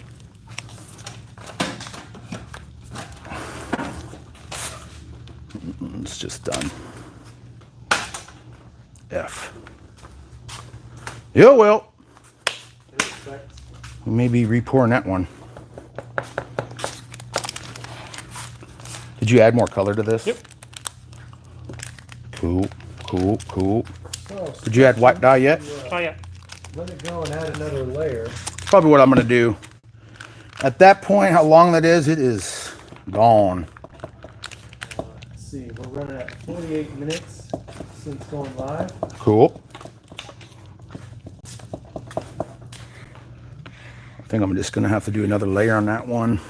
It's just done. F. Yeah, well. We may be repouring that one. Did you add more color to this? Yep. Cool, cool, cool. So, Did you add white dye yet? Oh, yeah. let it go and add another layer. Probably what I'm gonna do. At that point, how long that is, it is gone. Let's see, we're running at 48 minutes since going live. Cool. I think I'm just gonna have to do another layer on that one.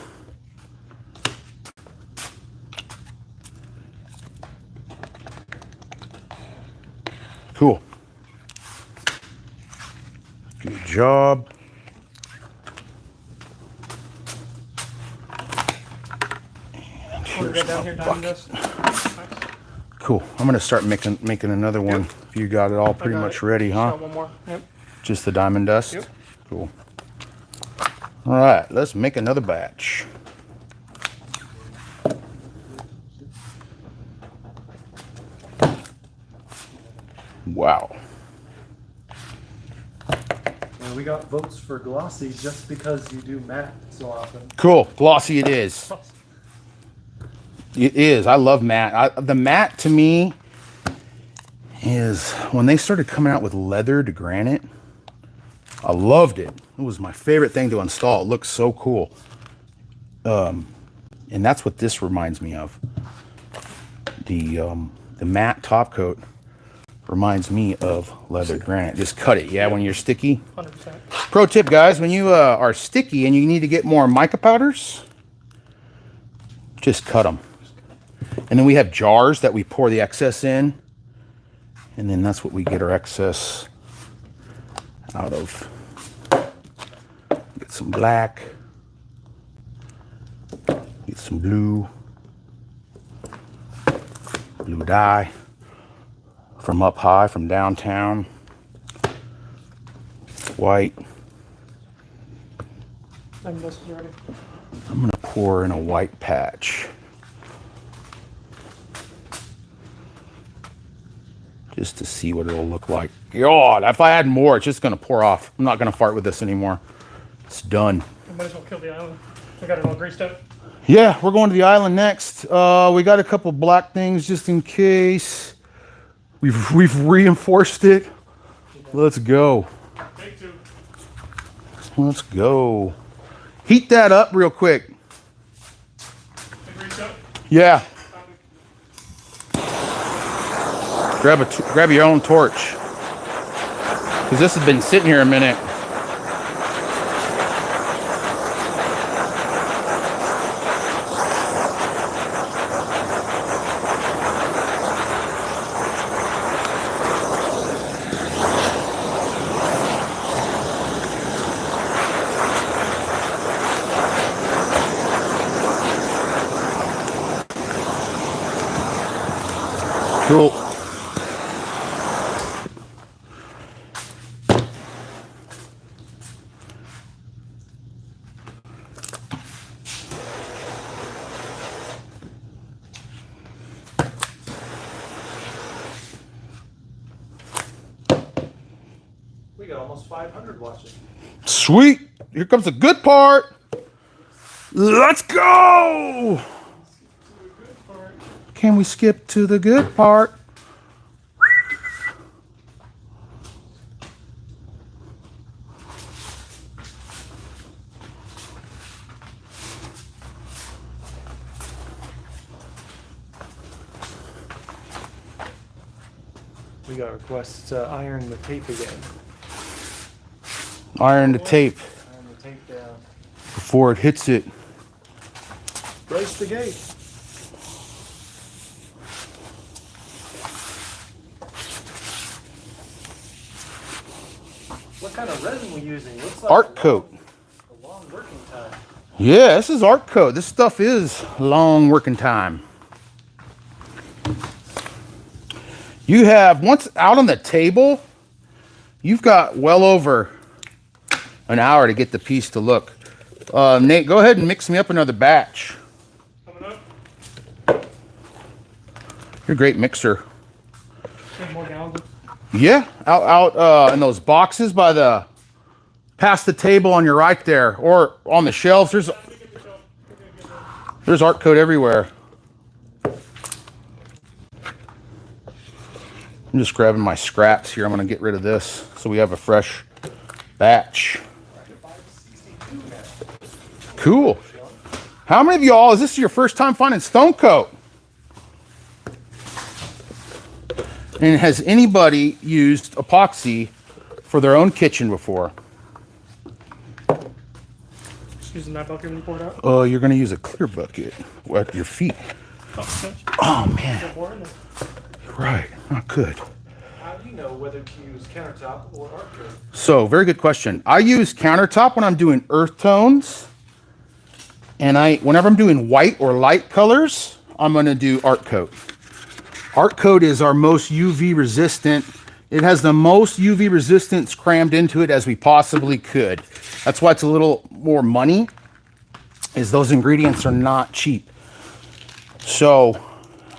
Cool. Good job. And Want to here's go down my here, bucket. diamond dust? Nice. Cool. I'm gonna start making another one. Yep. You got it all I pretty got much it. ready, huh? Got one more. Yep. Just the diamond dust? Yep. Cool. All right, let's make another batch. Wow. And we got votes for glossy just because you do matte so often. Cool. Glossy it is. It is. I love matte. The matte to me is when they started coming out with leathered granite. I loved it. It was my favorite thing to install. It looks so cool. And that's what this reminds me of. The matte top coat reminds me of leathered granite. Just cut it, yeah, when you're sticky. 100%. Pro tip, guys, when you are sticky and you need to get more mica powders, Just cut them. And then we have jars that we pour the excess in. And then that's what we get our excess out of. Get some black. Get some blue. Blue dye. From up high, from downtown. White. I'm ready. I'm gonna pour in a white patch. Just to see what it'll look like. God, if I add more, it's just gonna pour off. I'm not gonna fart with this anymore. It's done. I might as well kill the island. I got it all greased up. Yeah, we're going to the island next. We got a couple black things just in case. We've reinforced it. Let's go. Take two. Let's go. Heat that up real quick. And grease up. Yeah. Grab your own torch. Because this has been sitting here a minute. Cool. We got almost 500 watching. Sweet. Here comes the good part. Let's go. Can we skip to the good part? We got requests to iron the tape again. Iron the tape Iron the tape down. before it hits it. Brace the gate. What kind of resin we using? Looks like Art coat. a long working time. Yeah, this is art coat. This stuff is long working time. You have, once out on the table, you've got well over an hour to get the piece to look. Nate, go ahead and mix me up another batch. Coming up. You're a great mixer. Need more gallons. Yeah, out in those boxes by the, past the table on your right there, or on the shelves. There's art coat everywhere. I'm just grabbing my scraps here. I'm gonna get rid of this so we have a fresh batch. Cool. How many of y'all, is this your first time finding stone coat? And has anybody used epoxy for their own kitchen before? Just using that bucket when you pour it out. You're gonna use a clear bucket. Wet your feet. Oh, okay. Oh man, Pour in there. right, not good. How do you know whether to use countertop or art coat? So, very good question. I use countertop when I'm doing earth tones. And whenever I'm doing white or light colors, I'm gonna do art coat. Art coat is our most UV resistant. It has the most UV resistance crammed into it as we possibly could. That's why it's a little more money, is those ingredients are not cheap. So,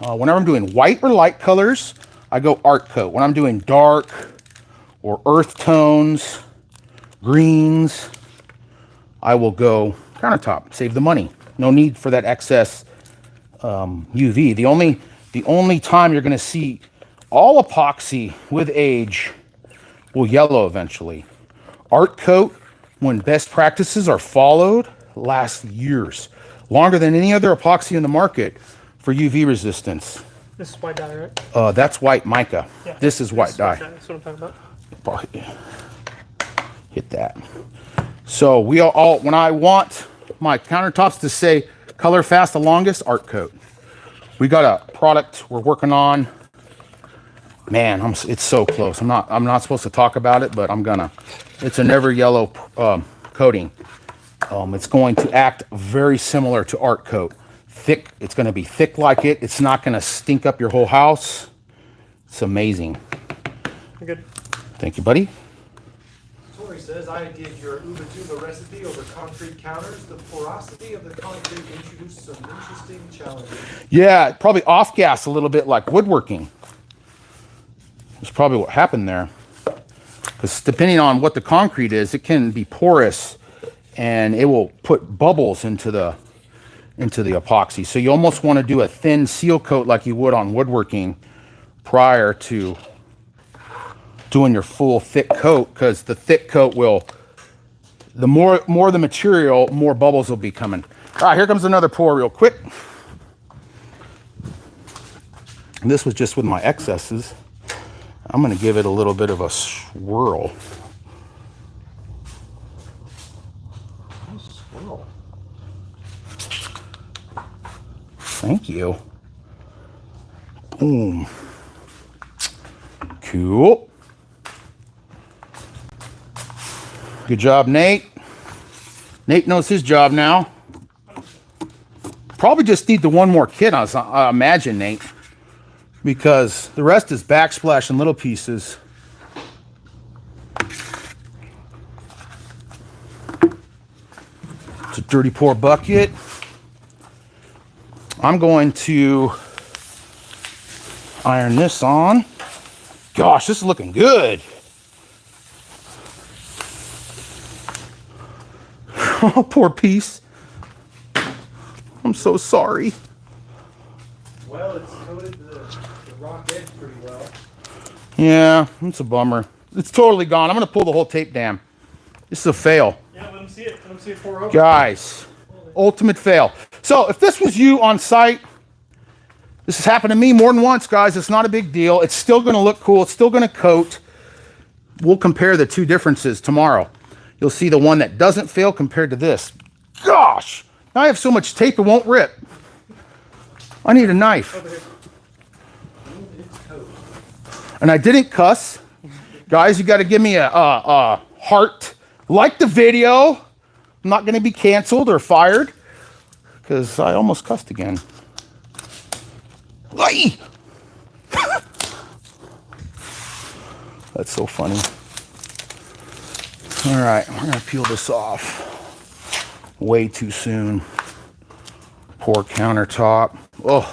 whenever I'm doing white or light colors, I go art coat. When I'm doing dark or earth tones, greens, I will go countertop. Save the money. No need for that excess UV. The only time you're going to see all epoxy with age will yellow eventually. Art coat, when best practices are followed, lasts years. Longer than any other epoxy in the market for UV resistance. This is white dye, right? That's white mica. Yeah. This is white dye. That's what I'm talking about. Hit that. So we all when I want my countertops to say Color fast the longest, Art Coat. We got a product we're working on. Man, it's so close. I'm not supposed to talk about it, but I'm gonna. It's an ever yellow coating. It's going to act very similar to Art Coat. Thick. It's going to be thick like it. It's not going to stink up your whole house. It's amazing. You're good. Thank you, buddy. Tori says, I did your Uba Tuba recipe over concrete counters. The porosity of the concrete introduced some interesting challenges. Yeah, probably off gas a little bit like woodworking. That's probably what happened there. Because depending on what the concrete is, it can be porous and it will put bubbles into the epoxy. So you almost want to do a thin seal coat like you would on woodworking prior to doing your full thick coat, because the thick coat will, the more the material, more bubbles will be coming. All right, here comes another pour real quick. And this was just with my excesses. I'm going to give it a little bit of a swirl. Swirl. Thank you. Boom. Cool. Good job, Nate. Nate knows his job now. Probably just need the one more kit, I imagine, Nate. Because the rest is backsplash and little pieces. It's a dirty pour bucket. I'm going to iron this on. Gosh, this is looking good. Oh, poor piece. I'm so sorry. Well, it's coated the rock edge pretty well. Yeah, it's a bummer. It's totally gone. I'm going to pull the whole tape down. This is a fail. Yeah, let them see it. Let them see it pour over. Guys, ultimate fail. So if this was you on site, this has happened to me more than once, guys. It's not a big deal. It's still going to look cool. It's still going to coat. We'll compare the two differences tomorrow. You'll see the one that doesn't fail compared to this. Gosh, now I have so much tape it won't rip. I need a knife. And I didn't cuss. Guys, you got to give me a heart. Like the video. I'm not going to be canceled or fired because I almost cussed again. Ay! That's so funny. All right, we're gonna peel this off way too soon. Poor countertop. Oh.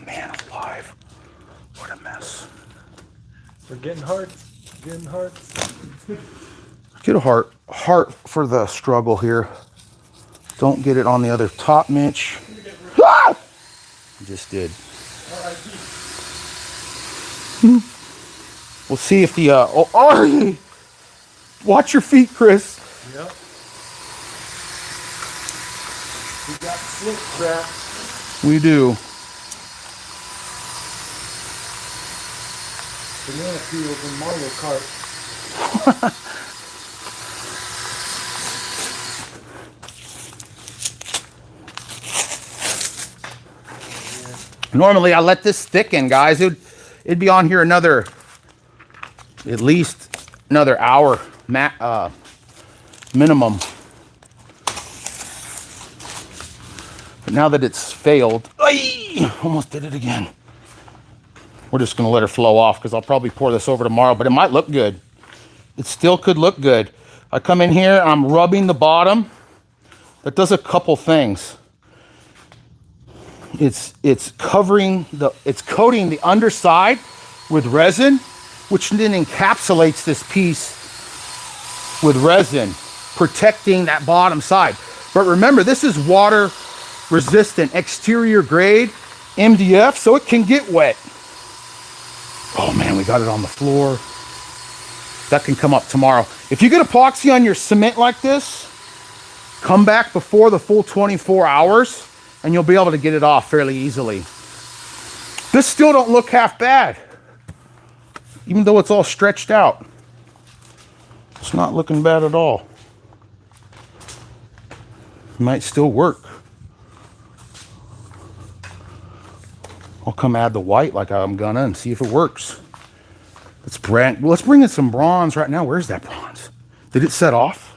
Man alive. What a mess. We're getting hearts. Getting hearts. Get a heart for the struggle here. Don't get it on the other top, Mitch. Ah! Just did. We'll see if the watch your feet, Chris. Yep. We got slip traps. We do. Banana peels and Mario Kart. Normally I let this thicken, guys. It'd be on here at least another hour minimum. But now that it's failed, almost did it again. We're just gonna let her flow off because I'll probably pour this over tomorrow, but it might look good. It still could look good. I come in here, I'm rubbing the bottom. That does a couple things. It's coating the underside with resin, which then encapsulates this piece with resin, protecting that bottom side. But remember, this is water resistant, exterior grade MDF, so it can get wet. Oh man, we got it on the floor. That can come up tomorrow. If you get epoxy on your cement like this, come back before the full 24 hours and you'll be able to get it off fairly easily. This still don't look half bad. even though it's all stretched out. It's not looking bad at all. Might still work. I'll come add the white like I'm gonna and see if it works. Let's bring in some bronze right now. Where's that bronze? Did it set off?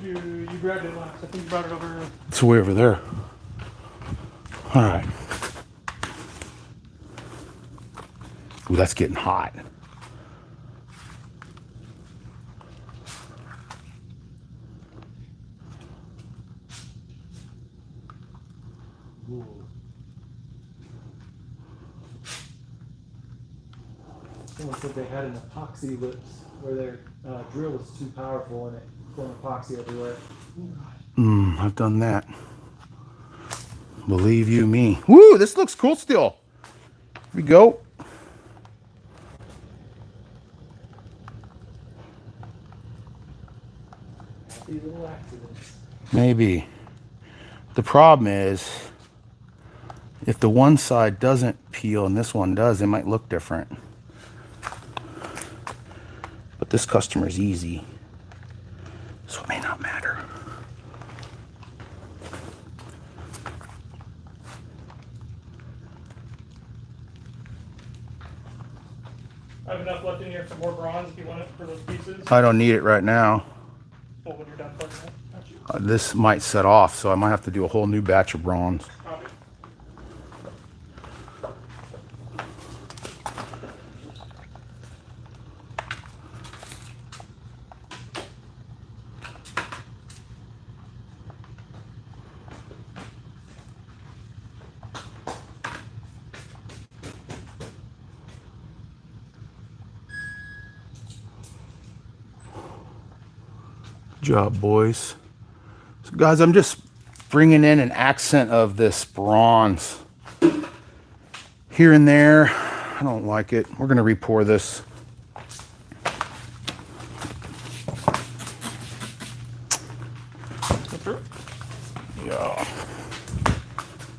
You grabbed it last. I think you brought it over. It's way over there. All right. Ooh, that's getting hot. Ooh. Someone said they had an epoxy lips where their drill was too powerful and it poured epoxy everywhere. I've done that. Believe you me. Woo, this looks cool still. Here we go. Happy little accidents. Maybe. The problem is, if the one side doesn't peel and this one does, it might look different. But this customer's easy, so it may not matter. I have enough left in here for more bronze if you want it for those pieces. I don't need it right now. Well, when you're done plugging it. Got you. This might set off, so I might have to do a whole new batch of bronze. Copy. Good job, boys. So guys, I'm just bringing in an accent of this bronze here and there. I don't like it. We're gonna re-pour this. Go through. Yeah.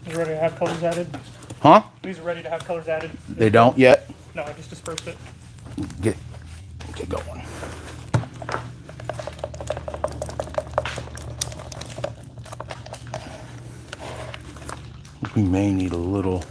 These are ready to have colors added. Huh? These are ready to have colors added. They don't yet? No, I just dispersed it. Get going. We may need a little.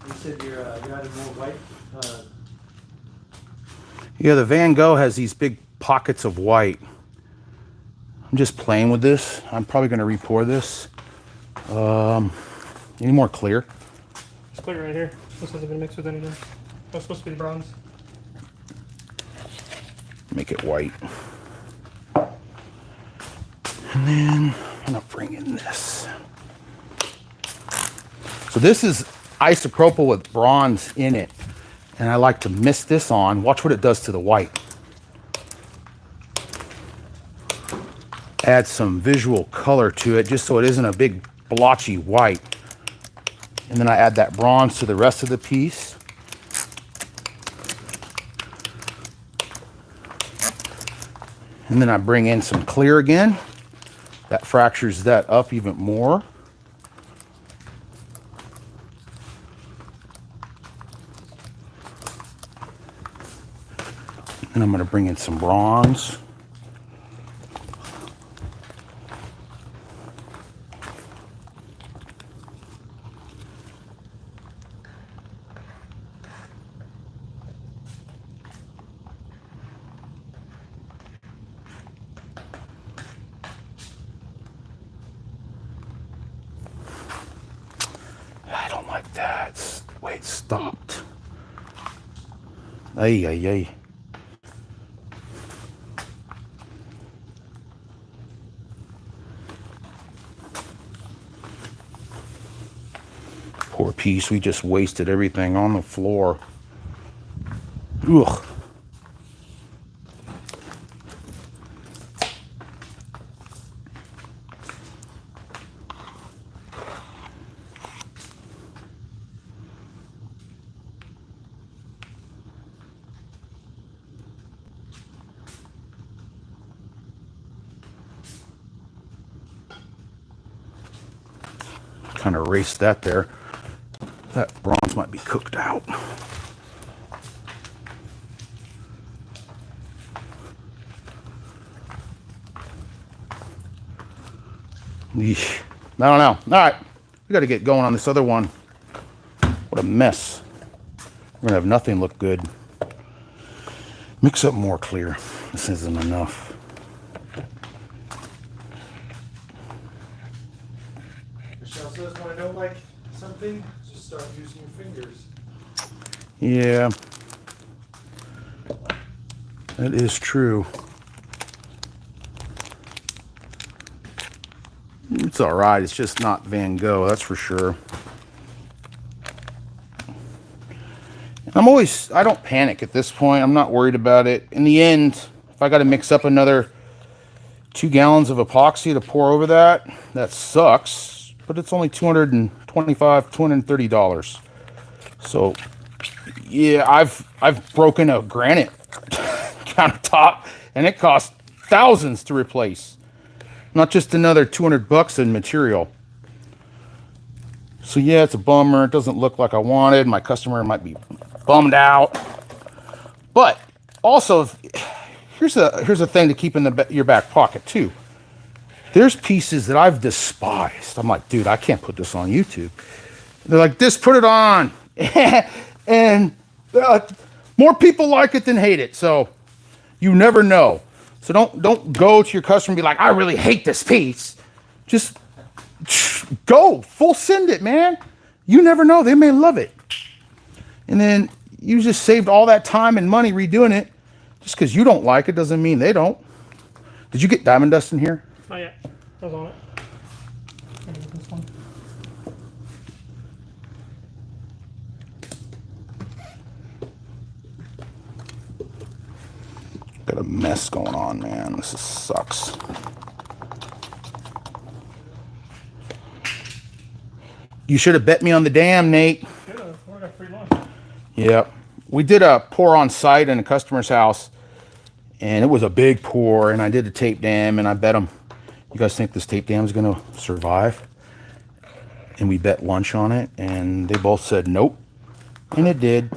You said you're adding more white. Yeah, the Van Gogh has these big pockets of white. I'm just playing with this. I'm probably going to re-pour this. Any more clear? It's clear right here. This hasn't been mixed with anything. That's supposed to be the bronze. Make it white. And then I'm going to bring in this. So this is isopropyl with bronze in it. And I like to mist this on. Watch what it does to the white. Add some visual color to it just so it isn't a big blotchy white. And then I add that bronze to the rest of the piece. And then I bring in some clear again. That fractures that up even more. And I'm going to bring in some bronze. I don't like that. Wait, stopped. Ay, ay, ay. Pour piece. We just wasted everything on the floor. Ugh. Kind of erased that there. That bronze might be cooked out. Yeesh. I don't know. All right, we got to get going on this other one. What a mess. We're gonna have nothing look good. Mix up more clear. This isn't enough. Michelle says when I don't like something, just start using your fingers. Yeah, that is true. It's all right. It's just not Van Gogh, that's for sure. I don't panic at this point. I'm not worried about it. In the end, if I got to mix up another 2 gallons of epoxy to pour over that, that sucks. But it's only $225, $230. So, yeah, I've broken a granite countertop, and it cost thousands to replace. Not just another $200 in material. So yeah, it's a bummer. It doesn't look like I wanted. My customer might be bummed out. But also, here's a thing to keep in your back pocket too. There's pieces that I've despised. I'm like, dude, I can't put this on YouTube. They're like, just put it on, and more people like it than hate it. So you never know. So don't go to your customer and be like, I really hate this piece. Just go full send it, man. You never know, they may love it. And then you just saved all that time and money redoing it. Just because you don't like it doesn't mean they don't. Did you get diamond dust in here? Not yet. I was on it. Maybe this one. Got a mess going on, man. This sucks. You should have bet me on the dam, Nate. Should have. We got free lunch. Yep. We did a pour on site in a customer's house, and it was a big pour, and I did a tape dam, and I bet them, you guys think this tape dam is going to survive? And we bet lunch on it, and they both said nope. And it did.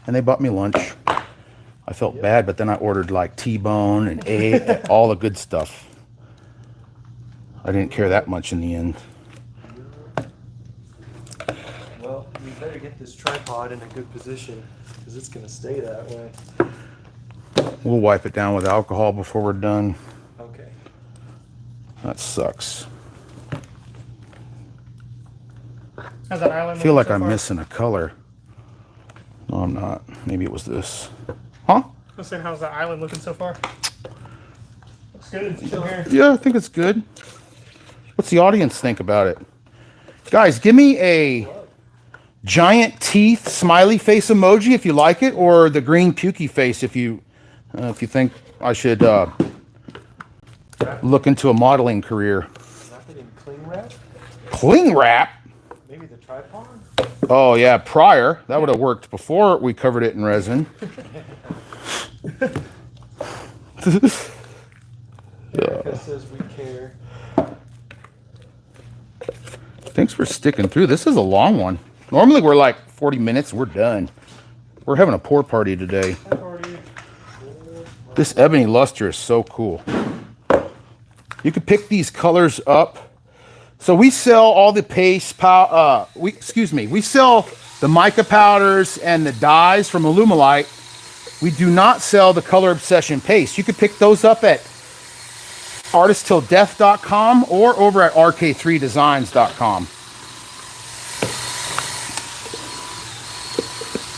And they bought me lunch. I felt bad, but then I ordered like T-bone and egg, all the good stuff. I didn't care that much in the end. Well, we better get this tripod in a good position because it's going to stay that way. We'll wipe it down with alcohol before we're done. Okay. That sucks. How's that island I feel like looking so I'm far? missing a color. No, I'm not. Maybe it was this. Huh? Let's see, how's that island looking so far? Looks good. From here. Yeah, I think it's good. What's the audience think about it? Guys, give me a giant teeth smiley face emoji if you like it, or the green pukey face if you think I should look into a modeling career. Nothing in cling wrap? Cling wrap? Maybe the tripod? Oh yeah, prior. That would have worked before we covered it in resin. Erica says we care. Thanks for sticking through. This is a long one. Normally we're like 40 minutes, we're done. We're having a pour party today. This ebony luster is so cool. You can pick these colors up. So we sell all the paste we sell the mica powders and the dyes from Alumilite. We do not sell the Color Obsession paste. You can pick those up at artisttilldeath.com or over at rk3designs.com.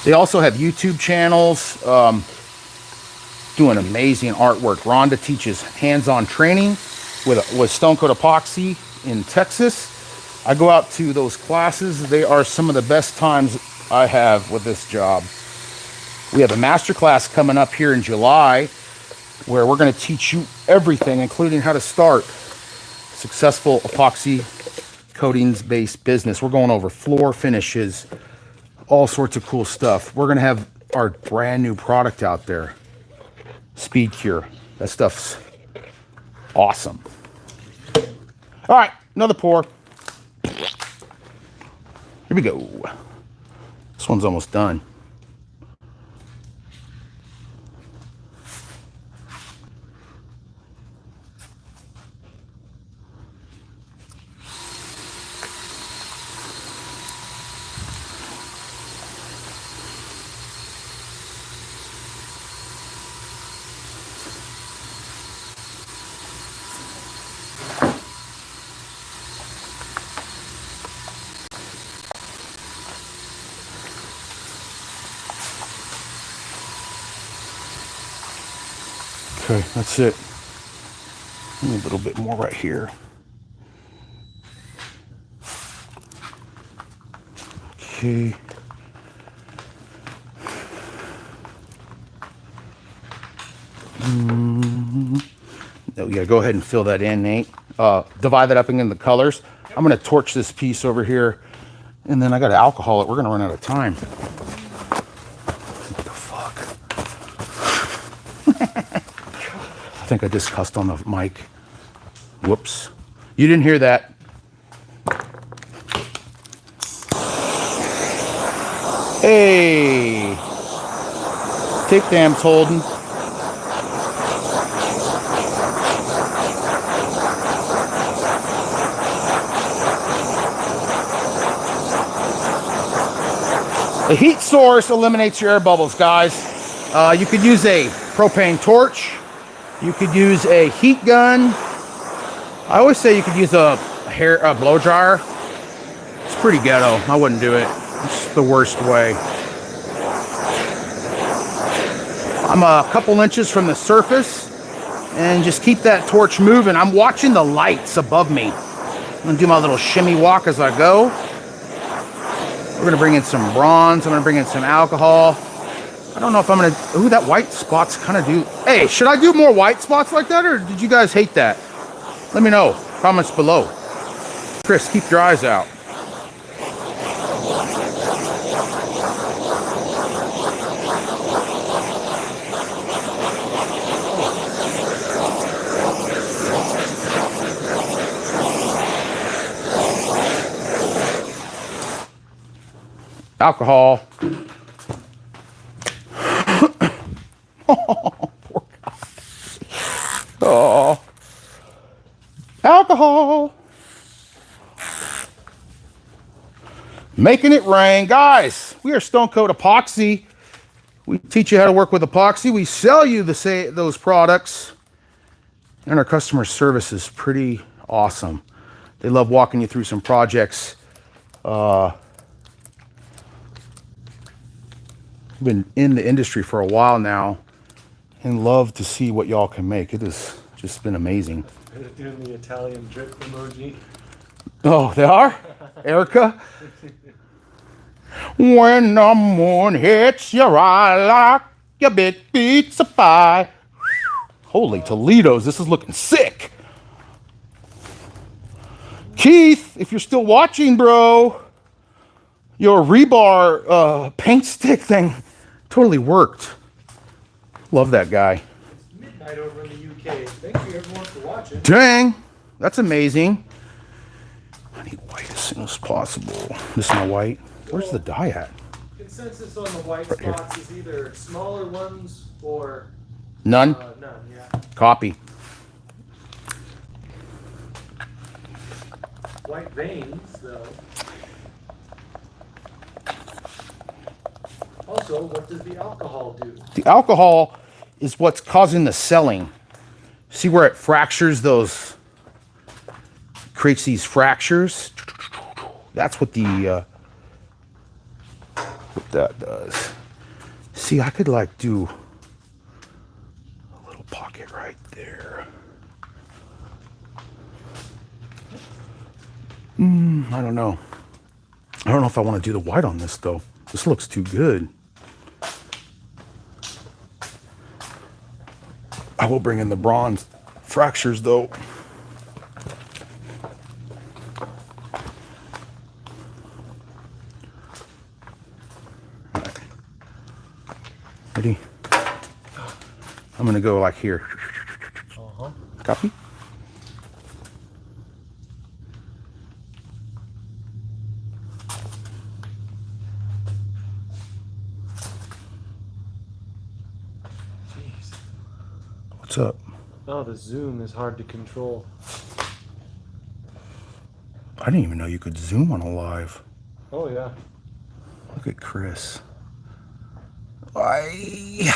They also have YouTube channels doing amazing artwork. Rhonda teaches hands-on training with Stone Coat Epoxy in Texas. I go out to those classes. They are some of the best times I have with this job. We have a master class coming up here in July where we're going to teach you everything, including how to start successful epoxy coatings based business. We're going over floor finishes, all sorts of cool stuff. We're going to have our brand new product out there, Speed Cure. That stuff's awesome. All right, another pour. Here we go. This one's almost done. Okay, that's it. A little bit more right here. Okay. No, we gotta go ahead and fill that in, Nate. Divide that up into the colors. I'm gonna torch this piece over here, and then I gotta alcohol it. We're gonna run out of time. What the fuck? I think I just cussed on the mic. Whoops. You didn't hear that. Hey. Take dams, Holden. The heat source eliminates your air bubbles, guys. You could use a propane torch. You could use a heat gun. I always say you could use a blow dryer. It's pretty ghetto. I wouldn't do it. It's the worst way. I'm a couple inches from the surface and just keep that torch moving. I'm watching the lights above me. I'm gonna do my little shimmy walk as I go. We're gonna bring in some bronze. I'm gonna bring in some alcohol. I don't know if I'm gonna, ooh, that white spots kind of do. Hey, should I do more white spots like that, or did you guys hate that? Let me know, comments below. Chris, keep your eyes out. Alcohol. Oh, poor guy. Oh. Alcohol. Making it rain. Guys, we are Stone Coat Epoxy. We teach you how to work with epoxy. We sell you those products. And our customer service is pretty awesome. They love walking you through some projects. Been in the industry for a while now and love to see what y'all can make. It has just been amazing. They're doing the Italian drip emoji. Oh, they are? Erica? When the moon hits your eye like your bit pizza pie. Holy Toledo's, this is looking sick. Keith, if you're still watching, bro, your rebar paint stick thing totally worked. Love that guy. It's midnight over in the UK. Thank you everyone for watching. Dang, that's amazing. I need white as soon as possible. This is my white. Where's the dye at? Consensus on the white Right here. spots is either smaller ones or None? none, yeah. Copy. White veins, though. Also, what does the alcohol do? The alcohol is what's causing the selling. See where it fractures those, creates these fractures? That's what what that does. See, I could like do a little pocket right there. I don't know. I don't know if I want to do the white on this though. This looks too good. I will bring in the bronze fractures though. All right. Ready? I'm gonna go like here. Copy? Jeez. What's up? Oh, the zoom is hard to control. I didn't even know you could zoom on a live. Oh yeah. Look at Chris. I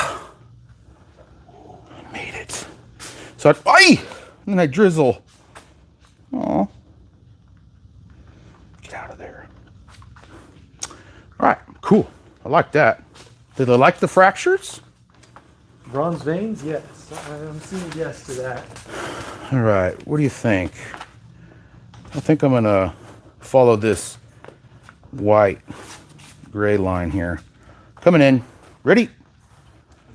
made it. So and then I drizzle. Oh, get out of there. All right, cool. I like that. Did I like the fractures? Bronze veins? Yes. I'm seeing yes to that. All right, what do you think? I think I'm gonna follow this white gray line here. Coming in. Ready?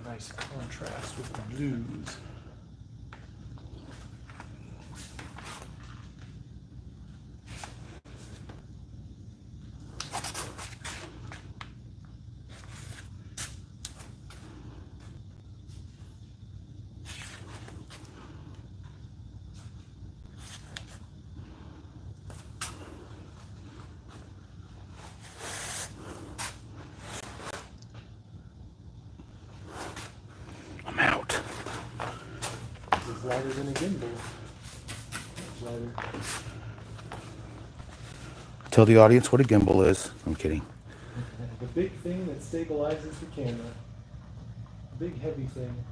A nice contrast with the blues. I'm out. This is lighter than a gimbal. Much lighter. Tell the audience what a gimbal is. I'm kidding. The big thing that stabilizes the camera. Big heavy thing.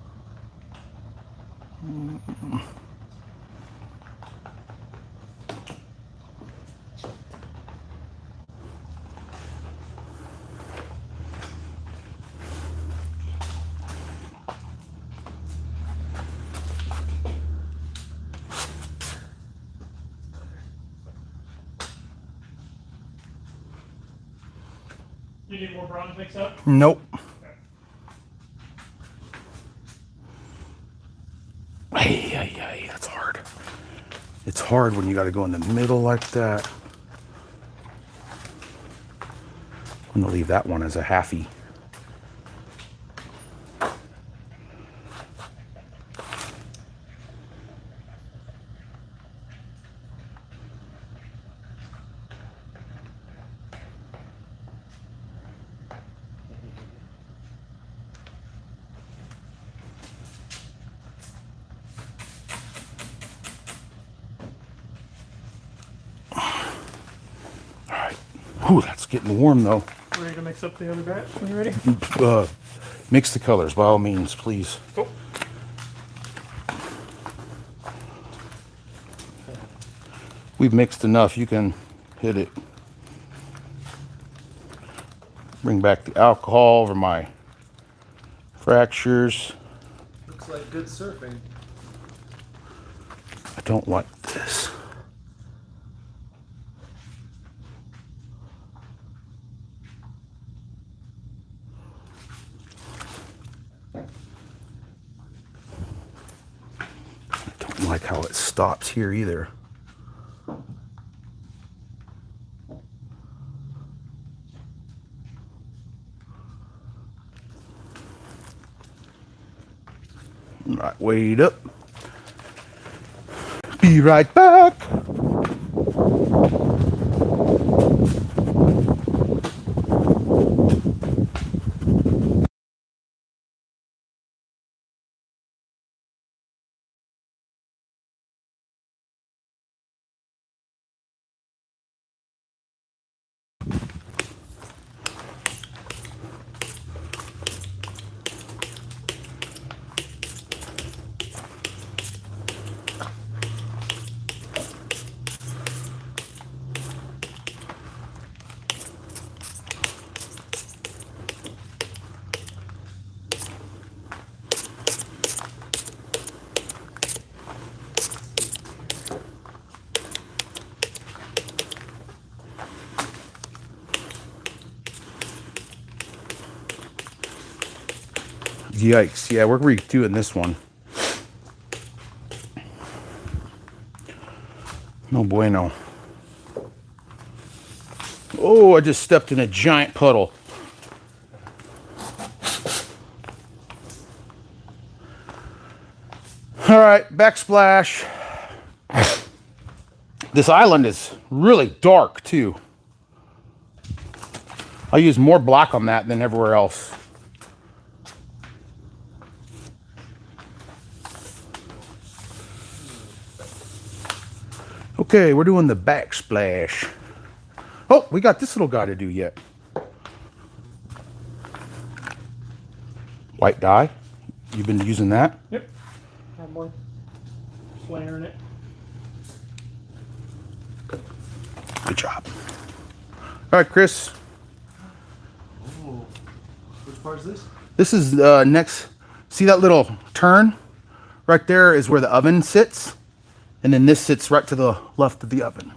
You need more bronze mix up? Nope. Hey, that's hard. It's hard when you got to go in the middle like that. I'm gonna leave that one as a halfie. Ooh, that's getting warm though. Ready to mix up the other batch when you're ready? Mix the colors by all means, please. Cool. We've mixed enough, you can hit it. Bring back the alcohol over my fractures. Looks like good surfing. I don't like this. I don't like how it stops here either. All right, wait up. Be right back. Yikes. Yeah, we're redoing this one. No bueno. Oh, I just stepped in a giant puddle. All right, backsplash. This island is really dark too. I use more black on that than everywhere else. Okay, we're doing the backsplash. Oh, we got this little guy to do yet. White dye. You've been using that? Yep. Have more flare in it. Good job. All right, Chris. Oh, which part is this? This is next. See that little turn? Right there is where the oven sits. And then this sits right to the left of the oven.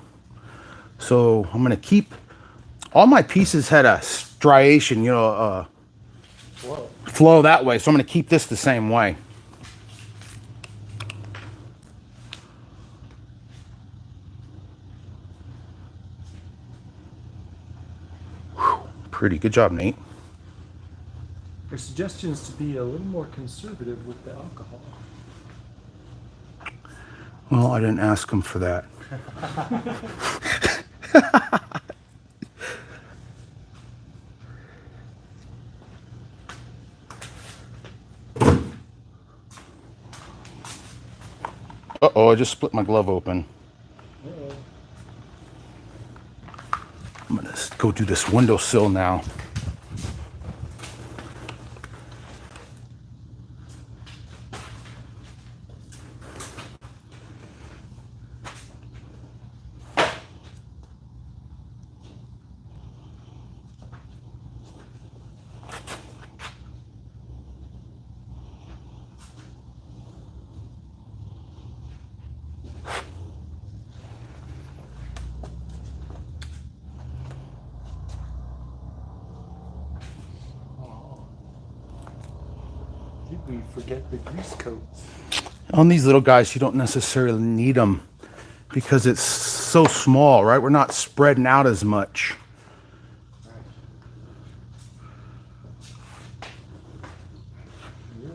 So I'm going to keep, all my pieces had a striation, you know, flow that way. So I'm going to keep this the same way. Whew, pretty good job, Nate. Your suggestion is to be a little more conservative with the alcohol. Well, I didn't ask him for that. Uh-oh, I just split my glove open. Uh-oh. I'm gonna go do this windowsill now. Did we forget the grease coats? On these little guys, you don't necessarily need them because it's so small, right? We're not spreading out as much. Yeah.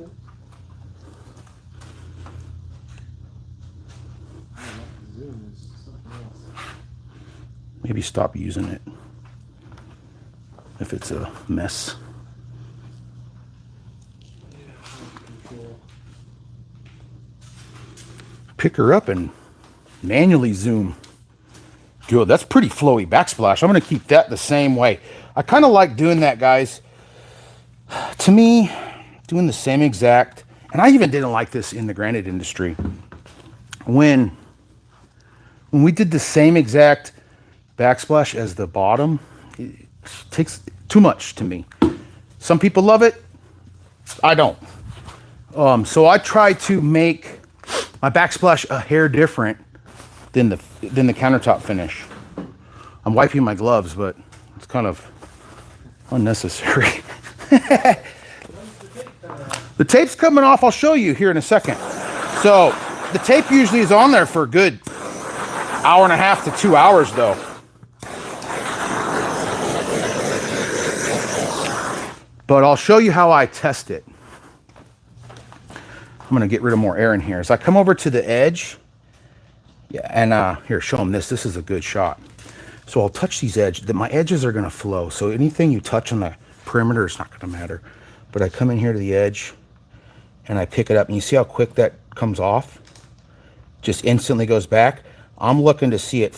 I don't know, the zoom is something else. Maybe stop using it if it's a mess. Control. Pick her up and manually zoom. Good, that's pretty flowy backsplash. I'm gonna keep that the same way. I kind of like doing that, guys. To me, doing the same exact, and I even didn't like this in the granite industry. When we did the same exact backsplash as the bottom, it takes too much to me. Some people love it, I don't. So I try to make my backsplash a hair different than the countertop finish. I'm wiping my gloves, but it's kind of unnecessary. The tape's coming off. I'll show you here in a second. So the tape usually is on there for a good hour and a half to 2 hours, though. But I'll show you how I test it. I'm gonna get rid of more air in here. So I come over to the edge. Yeah, and here, show them this. This is a good shot. So I'll touch these edges. My edges are gonna flow. So anything you touch on the perimeter is not gonna matter. But I come in here to the edge and I pick it up, and you see how quick that comes off? Just instantly goes back. I'm looking to see it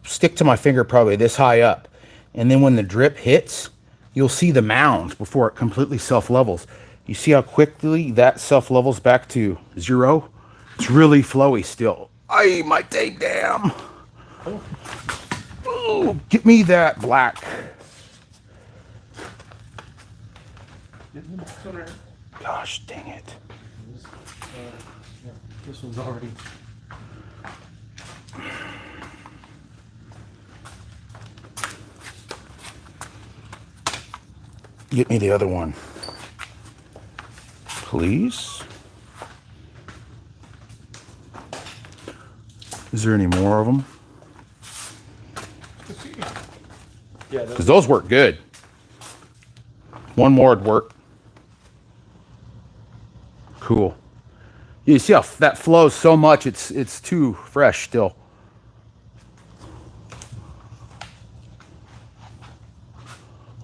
stick to my finger probably this high up. And then when the drip hits, you'll see the mound before it completely self-levels. You see how quickly that self-levels back to 0? It's really flowy still. Ay, my tape damn. Oh, get me that black. Gosh, dang it. Yeah, this one's already. Get me the other one. please. Is there any more of them? Yeah, Because those work good. One more would work. Cool. You see how that flows so much, it's too fresh still.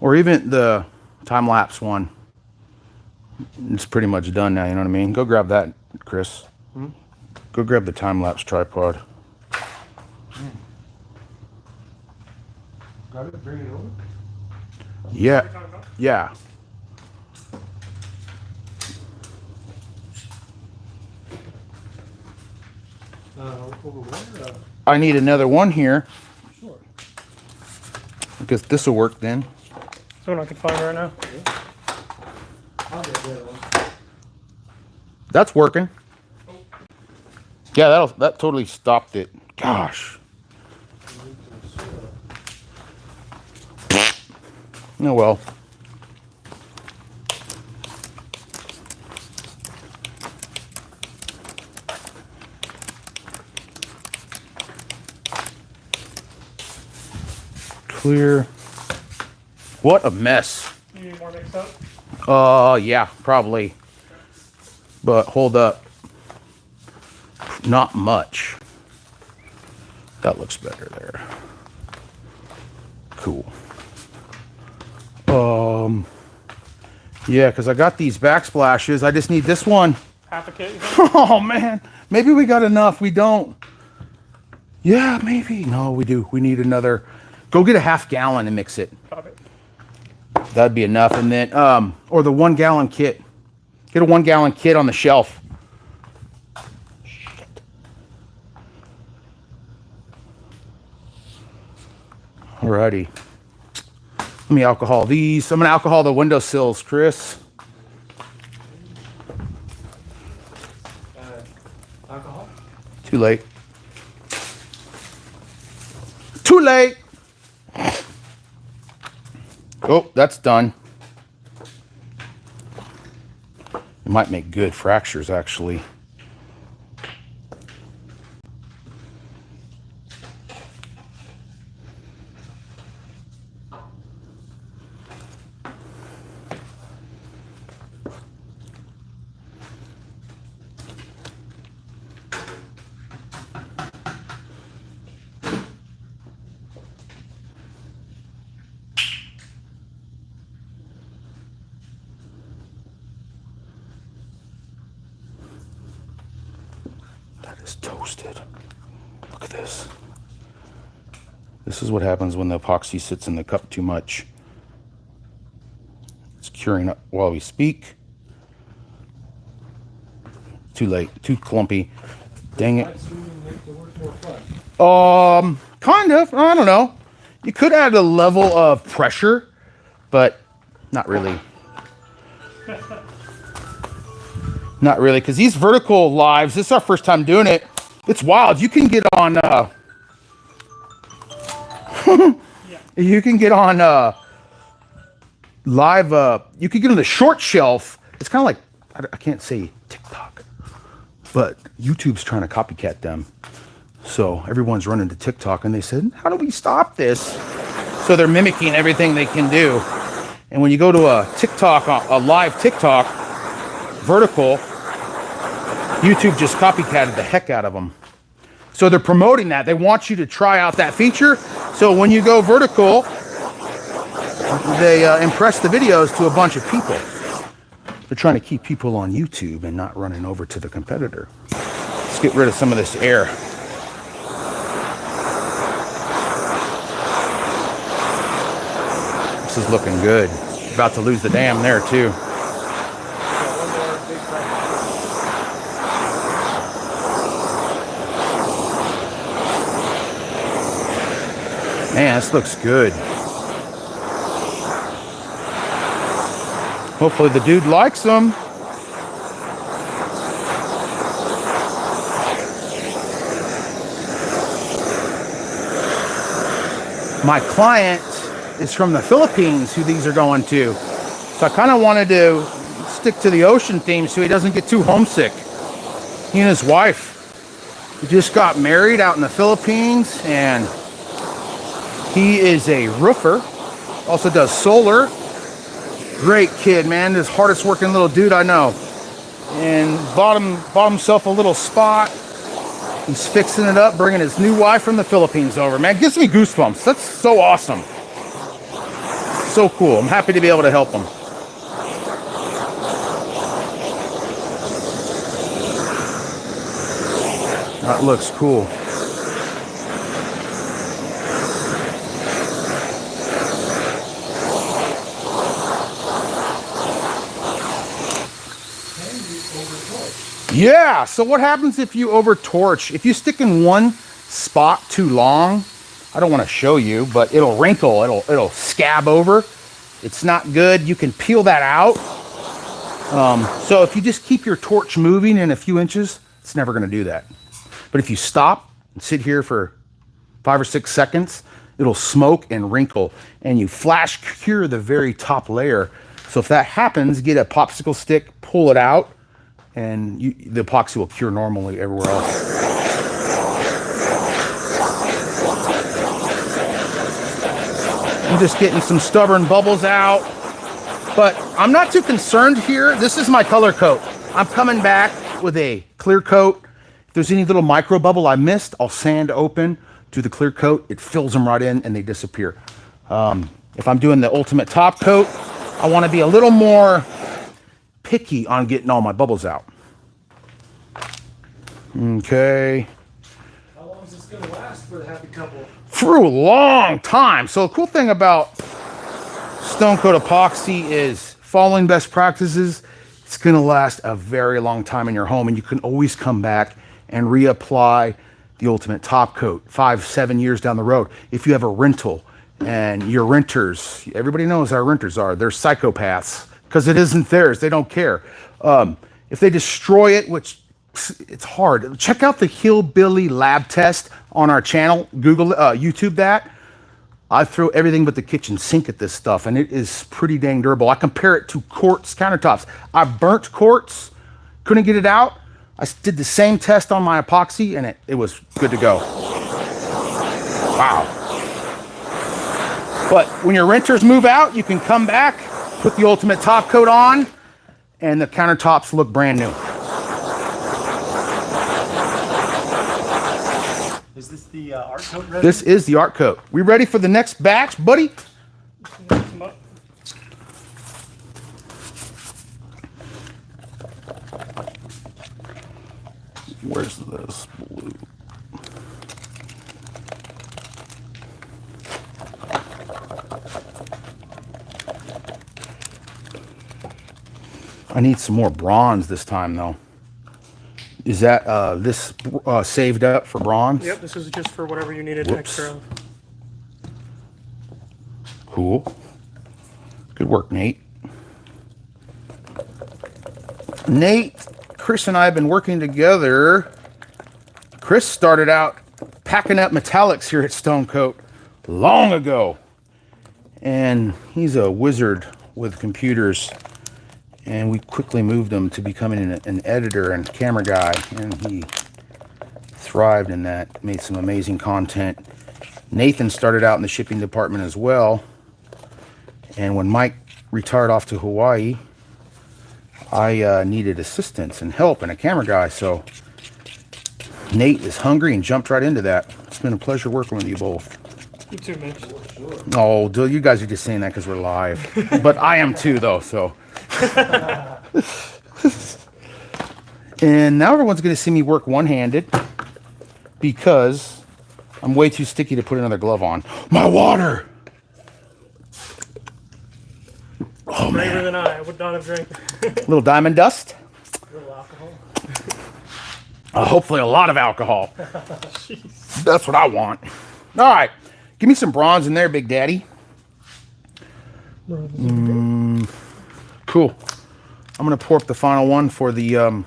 Or even the time-lapse one. It's pretty much done now, you know what I mean? Go grab that, Chris. Go grab the time-lapse tripod. got it. Bring it over. Yeah. Yeah. Over where? I need another one here. Sure. Because this will work then. So one I can find right now. I'll get the other one. That's working. Yeah, that totally stopped it. Gosh. Oh well. Clear. What a mess. You need more mixed up? Yeah, probably. But hold up. Not much. That looks better there. Cool. Yeah, because I got these backsplashes. I just need this one. Half a kit, you think? Oh, man. Maybe we got enough. We don't. Yeah, maybe. No, we do. We need another. Go get a half-gallon and mix it. Copy. That'd be enough. And then, or the 1 gallon kit. Get a 1 gallon kit on the shelf. Shit. Alrighty. Let me alcohol these. I'm gonna alcohol the windowsills, Chris. Alcohol? Too late. Too late. Oh, that's done. It might make good fractures, actually. That is toasted. Look at this. This is what happens when the epoxy sits in the cup too much. It's curing up while we speak. Too late. Too clumpy. Dang it. Kind of. I don't know. You could add a level of pressure, but not really. Not really, because these vertical lives, this is our first time doing it. It's wild. You can get on, you can get on live, you can get on the short shelf. It's kind of like, I can't say TikTok, but YouTube's trying to copycat them. So everyone's running to TikTok, and they said, how do we stop this? So they're mimicking everything they can do. And when you go to a TikTok, a live TikTok, vertical, YouTube just copycatted the heck out of them. So they're promoting that. They want you to try out that feature. So when you go vertical, they impress the videos to a bunch of people. They're trying to keep people on YouTube and not running over to the competitor. Let's get rid of some of this air. This is looking good. About to lose the dam there too. Man, this looks good. Hopefully the dude likes them. My client is from the Philippines who these are going to. So I kind of wanted to stick to the ocean theme so he doesn't get too homesick. He and his wife just got married out in the Philippines, and he is a roofer, also does solar. Great kid, man. This hardest working little dude I know. And bought himself a little spot. He's fixing it up, bringing his new wife from the Philippines over. Man, gives me goosebumps. That's so awesome. So cool. I'm happy to be able to help him. That looks cool. Yeah, so what happens if you over torch? If you stick in one spot too long, I don't want to show you, but it'll wrinkle, it'll scab over. It's not good. You can peel that out. So if you just keep your torch moving in a few inches, it's never going to do that. But if you stop and sit here for 5 or 6 seconds, it'll smoke and wrinkle, and you flash cure the very top layer. So if that happens, get a popsicle stick, pull it out, and the epoxy will cure normally everywhere else. I'm just getting some stubborn bubbles out, but I'm not too concerned here. This is my color coat. I'm coming back with a clear coat. If there's any little micro bubble I missed, I'll sand open, do the clear coat. It fills them right in and they disappear. If I'm doing the ultimate top coat, I want to be a little more picky on getting all my bubbles out. Okay. How long is this going to last for the happy couple? For a long time. So the cool thing about Stone Coat Epoxy is following best practices. It's going to last a very long time in your home, and you can always come back and reapply the ultimate top coat 5-7 years down the road. If you have a rental and your renters, everybody knows how renters are, they're psychopaths because it isn't theirs. They don't care. If they destroy it, which it's hard. Check out the Hillbilly lab test on our channel. Google, YouTube that. I throw everything but the kitchen sink at this stuff, and it is pretty dang durable. I compare it to quartz countertops. I burnt quartz, couldn't get it out. I did the same test on my epoxy, and it was good to go. Wow. But when your renters move out, you can come back, put the ultimate top coat on, and the countertops look brand new. Is this the art coat resin? This is the art coat. We ready for the next batch, buddy? Where's this blue? I need some more bronze this time, though. Is that this saved up for bronze? Yep, this is just for whatever you needed extra of. Cool. Good work, Nate. Nate, Chris and I have been working together. Chris started out packing up metallics here at Stone Coat long ago. And he's a wizard with computers. And we quickly moved him to becoming an editor and camera guy. And he thrived in that, made some amazing content. Nathan started out in the shipping department as well. And when Mike retired off to Hawaii, I needed assistance and help and a camera guy. So Nate is hungry and jumped right into that. It's been a pleasure working with you both. You too, Mitch. Oh, you guys are just saying that because we're live. But I am too, though, so. And now everyone's going to see me work one-handed because I'm way too sticky to put another glove on. My water! Oh, Braver man. than I would not have drank. Little diamond dust. A little alcohol. Hopefully a lot of alcohol. That's what I want. All right. Give me some bronze in there, Big Daddy. Cool. I'm going to pour up the final one for the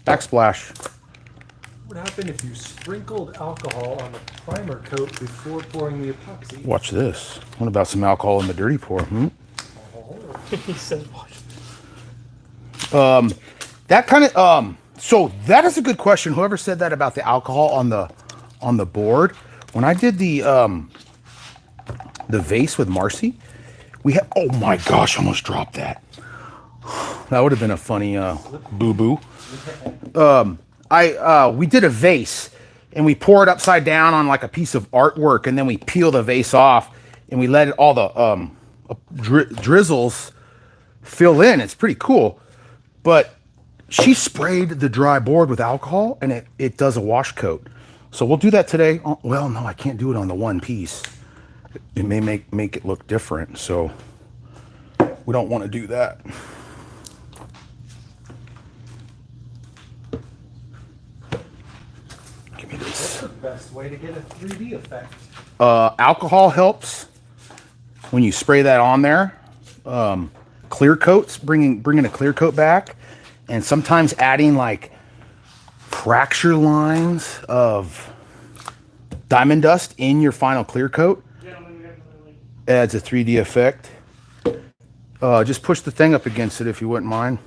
backsplash. What would happen if you sprinkled alcohol on the primer coat before pouring the epoxy? Watch this. What about some alcohol in the dirty pour? He said, watch. That kind of so that is a good question. Whoever said that about the alcohol on the board, when I did the vase with Marcy, we had, oh my gosh, I almost dropped that. That would have been a funny boo-boo. We did a vase and we pour it upside down on like a piece of artwork, and then we peel the vase off and we let it, all the drizzles fill in. It's pretty cool. But she sprayed the dry board with alcohol, and it does a wash coat. So we'll do that today. Oh, well, no, I can't do it on the one piece. It may make it look different, so we don't want to do that. Give me this. What's the best way to get a 3D effect? Alcohol helps when you spray that on there. Clear coats, bringing a clear coat back, and sometimes adding like fracture lines of diamond dust in your final clear coat adds a 3D effect. Just push the thing up against it if you wouldn't mind.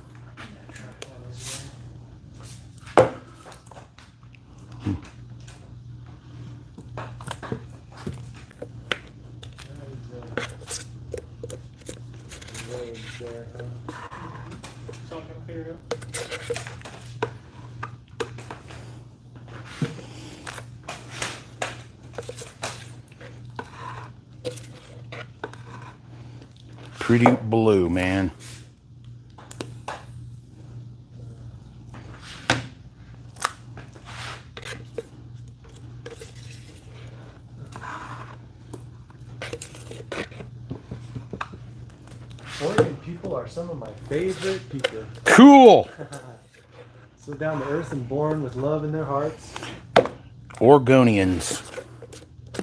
Pretty blue, man. Oregon people are some of my favorite people. Cool. So down to earth and born with love in their hearts. Oregonians.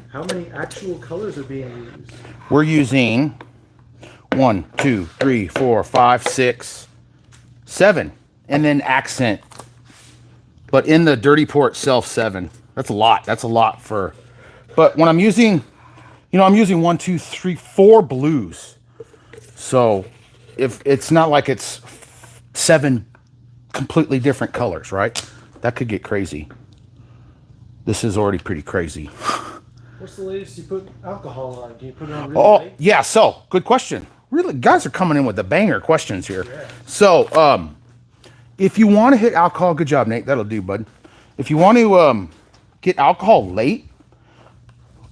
How many actual colors are being used? We're using 1, 2, 3, 4, 5, 6, 7, and then accent. But in the dirty pour itself, 7. That's a lot. That's a lot for. But when I'm using, I'm using 1, 2, 3, 4 blues. So if it's not like it's 7 completely different colors, right? That could get crazy. This is already pretty crazy. What's the latest you put alcohol on? Can you put it on really light? Yeah. So good question. Really, guys are coming in with the banger questions here. Yeah. So, if you want to hit alcohol, good job, Nate. That'll do, bud. If you want to get alcohol late,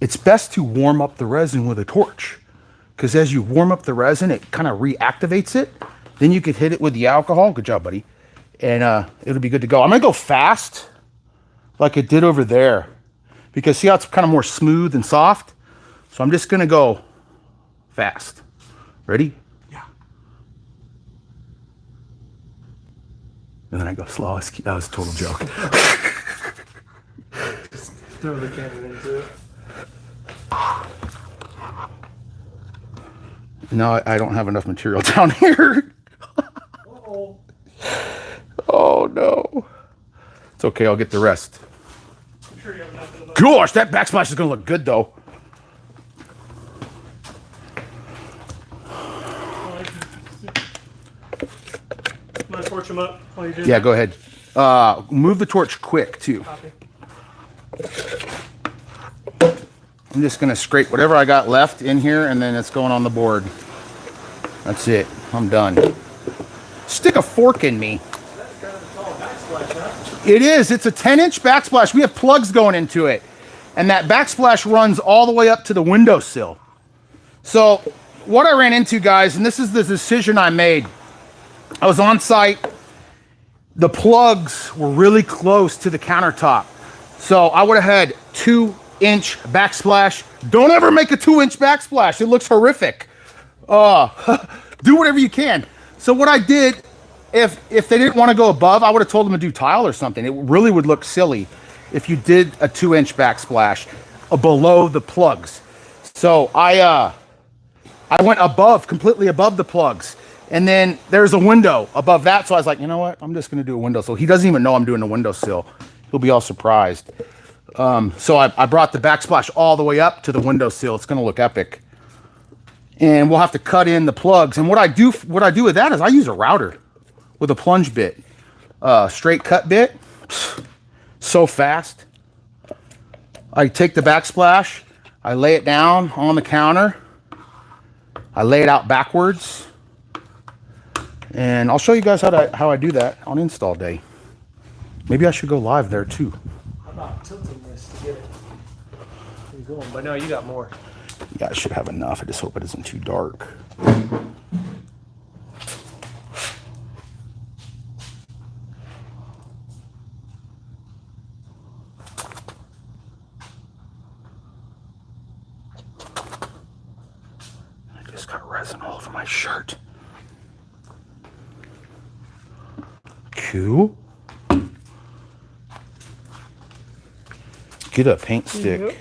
it's best to warm up the resin with a torch, because as you warm up the resin, it kind of reactivates it. Then you could hit it with the alcohol. Good job, buddy. And it'll be good to go. I'm gonna go fast, like it did over there, because see how it's kind of more smooth and soft. So I'm just gonna go fast. Ready? Yeah. And then I go slow. That was a total joke. Just throw the camera into it. No, I don't have enough material down here. Uh-oh. Oh no. It's okay, I'll get the rest. I'm sure you have enough of those. Gosh, that backsplash is gonna look good though. I'm gonna torch them up while you do Yeah, that. go ahead. Move the torch quick too. Copy. I'm just gonna scrape whatever I got left in here, and then it's going on the board. That's it. I'm done. Stick a fork in me. That's kind of a tall backsplash, huh? It is. It's a 10-inch backsplash. We have plugs going into it, and that backsplash runs all the way up to the windowsill. So what I ran into, guys, and this is the decision I made. I was on site. The plugs were really close to the countertop. So I would have had 2-inch backsplash. Don't ever make a 2-inch backsplash. It looks horrific. Do whatever you can. So what I did, if they didn't want to go above, I would have told them to do tile or something. It really would look silly if you did a 2-inch backsplash below the plugs. So I went above, completely above the plugs. And then there's a window above that. So I was like, you know what? I'm just going to do a windowsill. He doesn't even know I'm doing a windowsill. He'll be all surprised. So I brought the backsplash all the way up to the windowsill. It's going to look epic. And we'll have to cut in the plugs. And what I do with that is I use a router with a plunge bit. Straight cut bit, so fast. I take the backsplash, I lay it down on the counter, I lay it out backwards, and I'll show you guys how I do that on install day. Maybe I should go live there too. How about tilting this to get it? Where you going? But no, you got more. Yeah, I should have enough. I just hope it isn't too dark. I just got resin all over my shirt. Cool. Get a paint stick. Yep.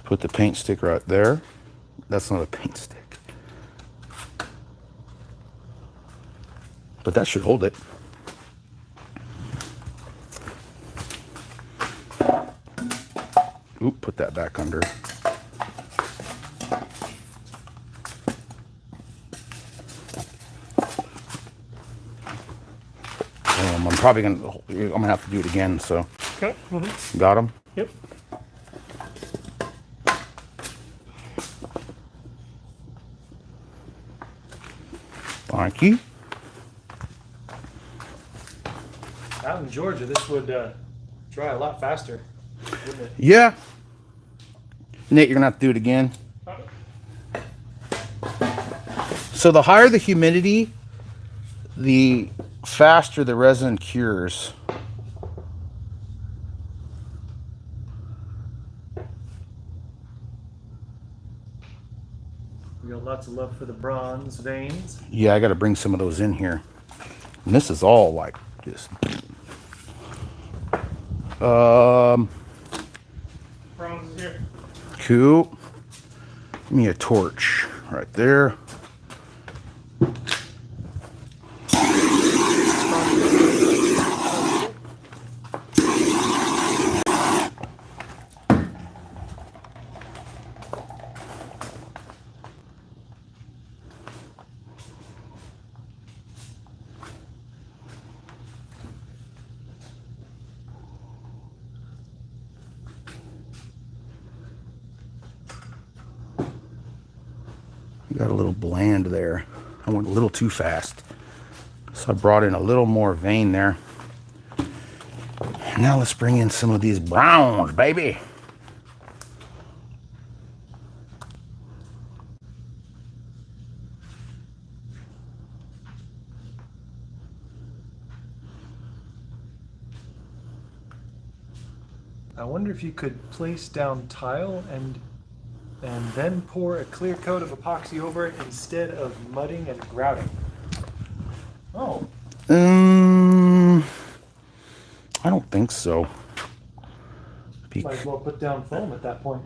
Put the paint stick right there. That's not a paint stick. But that should hold it. Oop, put that back under. I'm probably I'm gonna have to do it again, so. Okay. Got him? Yep. Thank you. Out in Georgia, this would dry a lot faster, wouldn't it? Yeah. Nate, you're gonna have to do it again. So the higher the humidity, the faster the resin cures. We got lots of love for the bronze veins. Yeah, I got to bring some of those in here. And this is all like just. Bronze is here. Cool. Give me a torch right there. Got a little bland there. I went a little too fast. So I brought in a little more vein there. Now let's bring in some of these browns, baby. I wonder if you could place down tile and then pour a clear coat of epoxy over it instead of mudding and grouting. Oh, I don't think so. might as well put down foam at that point.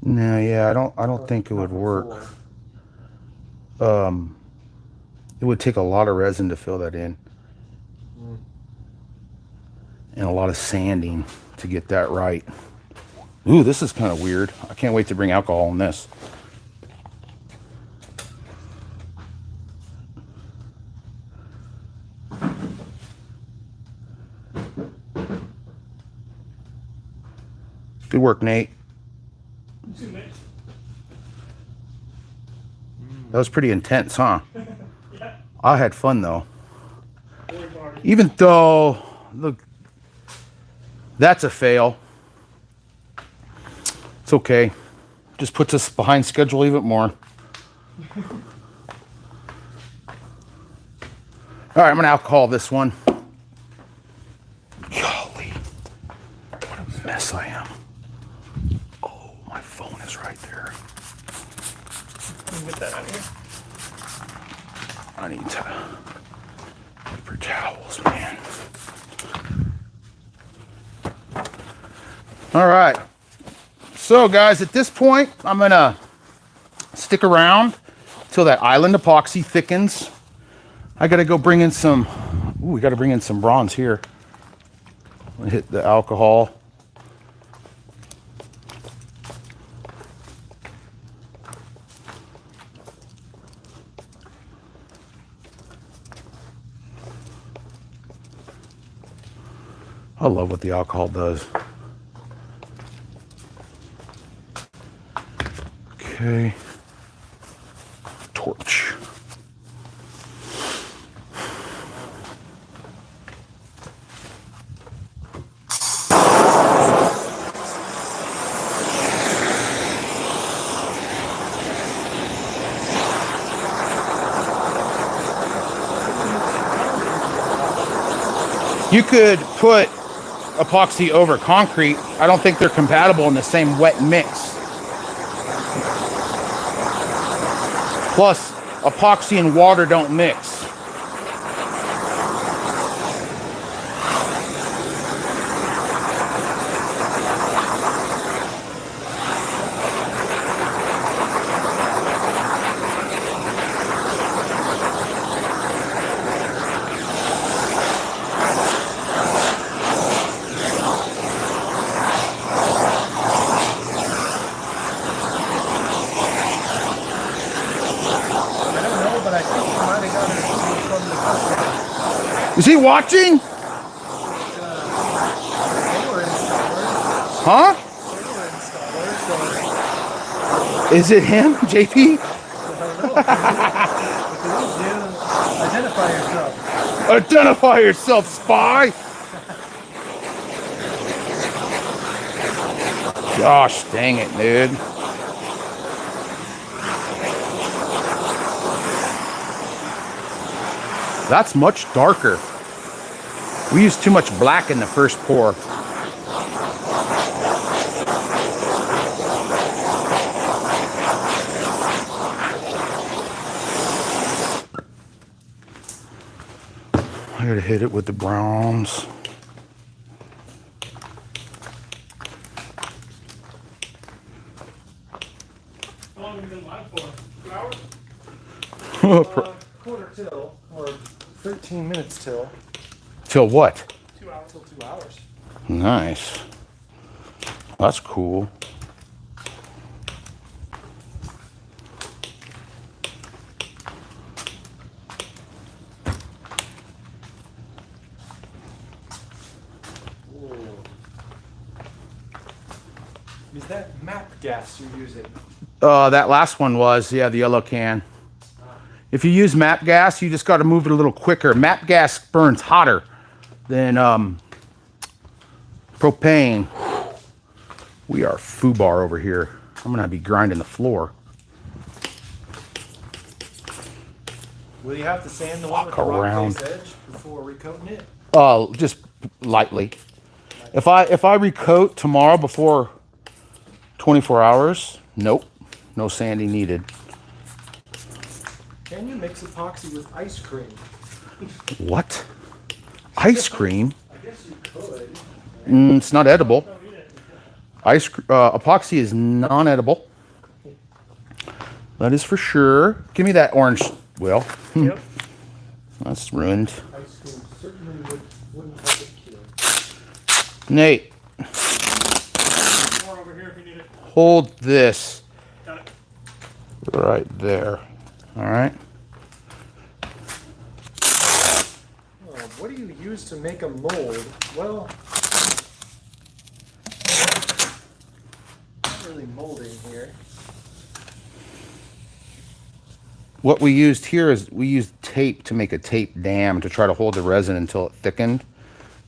No, yeah, I don't think it would work. It would take a lot of resin to fill that in. And a lot of sanding to get that right. Ooh, this is kind of weird. I can't wait to bring alcohol in this. Good work, Nate. That was pretty intense, huh? Yeah. I had fun though. Really hard. Even though, look, that's a fail. It's okay. Just puts us behind schedule even more. All right, I'm gonna alcohol this one. Golly, what a mess I am. Oh, my phone is right there. Let me get that out of here. I need to paper towels, man. All right. So guys, at this point, I'm gonna stick around till that island epoxy thickens. I gotta go bring in some, ooh, we gotta bring in some bronze here. I'm gonna hit the alcohol. I love what the alcohol does. Okay. Torch. You could put epoxy over concrete. I don't think they're compatible in the same wet mix. Plus, epoxy and water don't mix. Is he watching? Huh? Is it him, JP? Identify yourself. Identify yourself, spy! Gosh dang it, dude. That's much darker. We used too much black in the first pour. I gotta hit it with the browns. How long have you been live for? 2 hours? Quarter till, or 13 minutes till. Till what? 2 hours. Till 2 hours. Nice. That's cool. Is that map gas you're using? That last one was, yeah, the yellow can. If you use MAP gas, you just got to move it a little quicker. MAP gas burns hotter than propane. We are foobar over here. I'm going to be grinding the floor. Will you have to sand the one with Walk the rock around. face edge before recoating it? Just lightly. If I recoat tomorrow before 24 hours, nope, no sanding needed. Can you mix epoxy with ice cream? What? Ice cream? I guess you could. It's not edible. Epoxy is non-edible. That is for sure. Give me that orange, Will. Yep. That's ruined. Ice cream certainly wouldn't help it cure. Nate, More over here if you need it. hold this Got it. right there. All right. What do you use to make a mold? Well, not really molding here. What we used here is we used tape to make a tape dam to try to hold the resin until it thickened.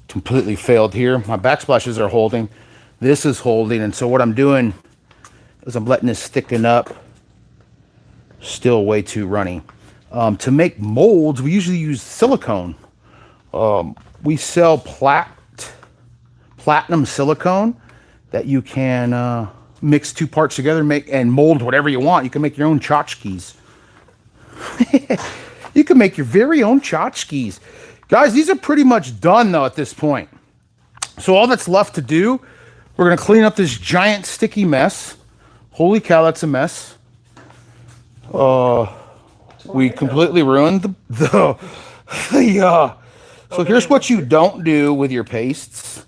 Completely failed here. My backsplashes are holding. This is holding. And so what I'm doing is I'm letting this thicken up. Still way too runny. To make molds, we usually use silicone. We sell platinum silicone that you can mix 2 parts together and mold whatever you want. You can make your own tchotchkes. You can make your very own tchotchkes. Guys, these are pretty much done though at this point. So all that's left to do, we're gonna clean up this giant sticky mess. Holy cow, that's a mess. We completely ruined so here's what you don't do with your pastes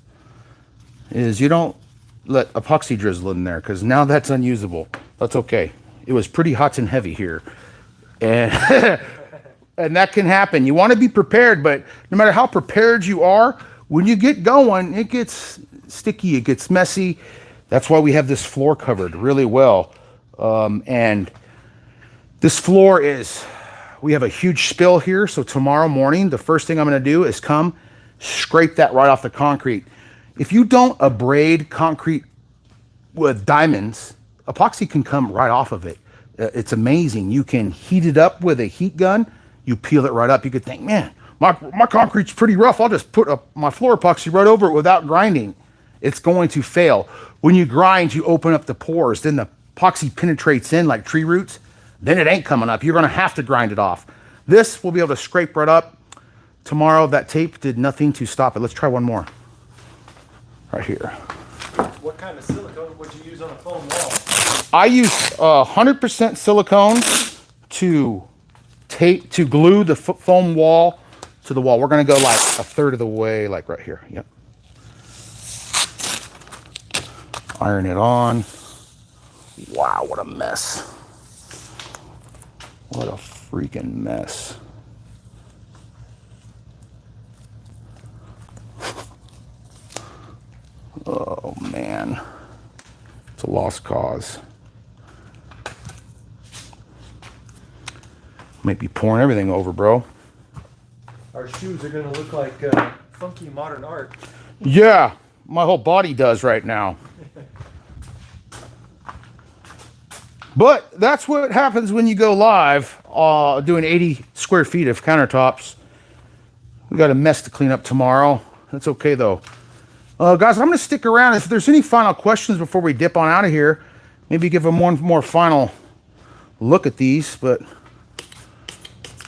is you don't let epoxy drizzle in there because now that's unusable. That's okay. It was pretty hot and heavy here. And and that can happen. You want to be prepared, but no matter how prepared you are, when you get going, it gets sticky, it gets messy. That's why we have this floor covered really well. And this floor is, we have a huge spill here. So tomorrow morning, the first thing I'm going to do is come scrape that right off the concrete. If you don't abrade concrete with diamonds, epoxy can come right off of it. It's amazing. You can heat it up with a heat gun. You peel it right up. You could think, man, my concrete's pretty rough. I'll just put my floor epoxy right over it without grinding. It's going to fail. When you grind, you open up the pores. Then the epoxy penetrates in like tree roots. Then it ain't coming up. You're going to have to grind it off. This we'll be able to scrape right up. Tomorrow, that tape did nothing to stop it. Let's try one more. Right here. What kind of silicone would you use on a foam wall? I use 100% silicone to glue the foam wall to the wall. We're going to go like a third of the way, like right here. Yep. Iron it on. Wow, what a mess. What a freaking mess. Oh man, it's a lost cause. Might be pouring everything over, bro. Our shoes are gonna look like funky modern art. Yeah, my whole body does right now. But that's what happens when you go live, doing 80 square feet of countertops. We got a mess to clean up tomorrow. That's okay though. Guys, I'm going to stick around. If there's any final questions before we dip on out of here, maybe give them one more final look at these, but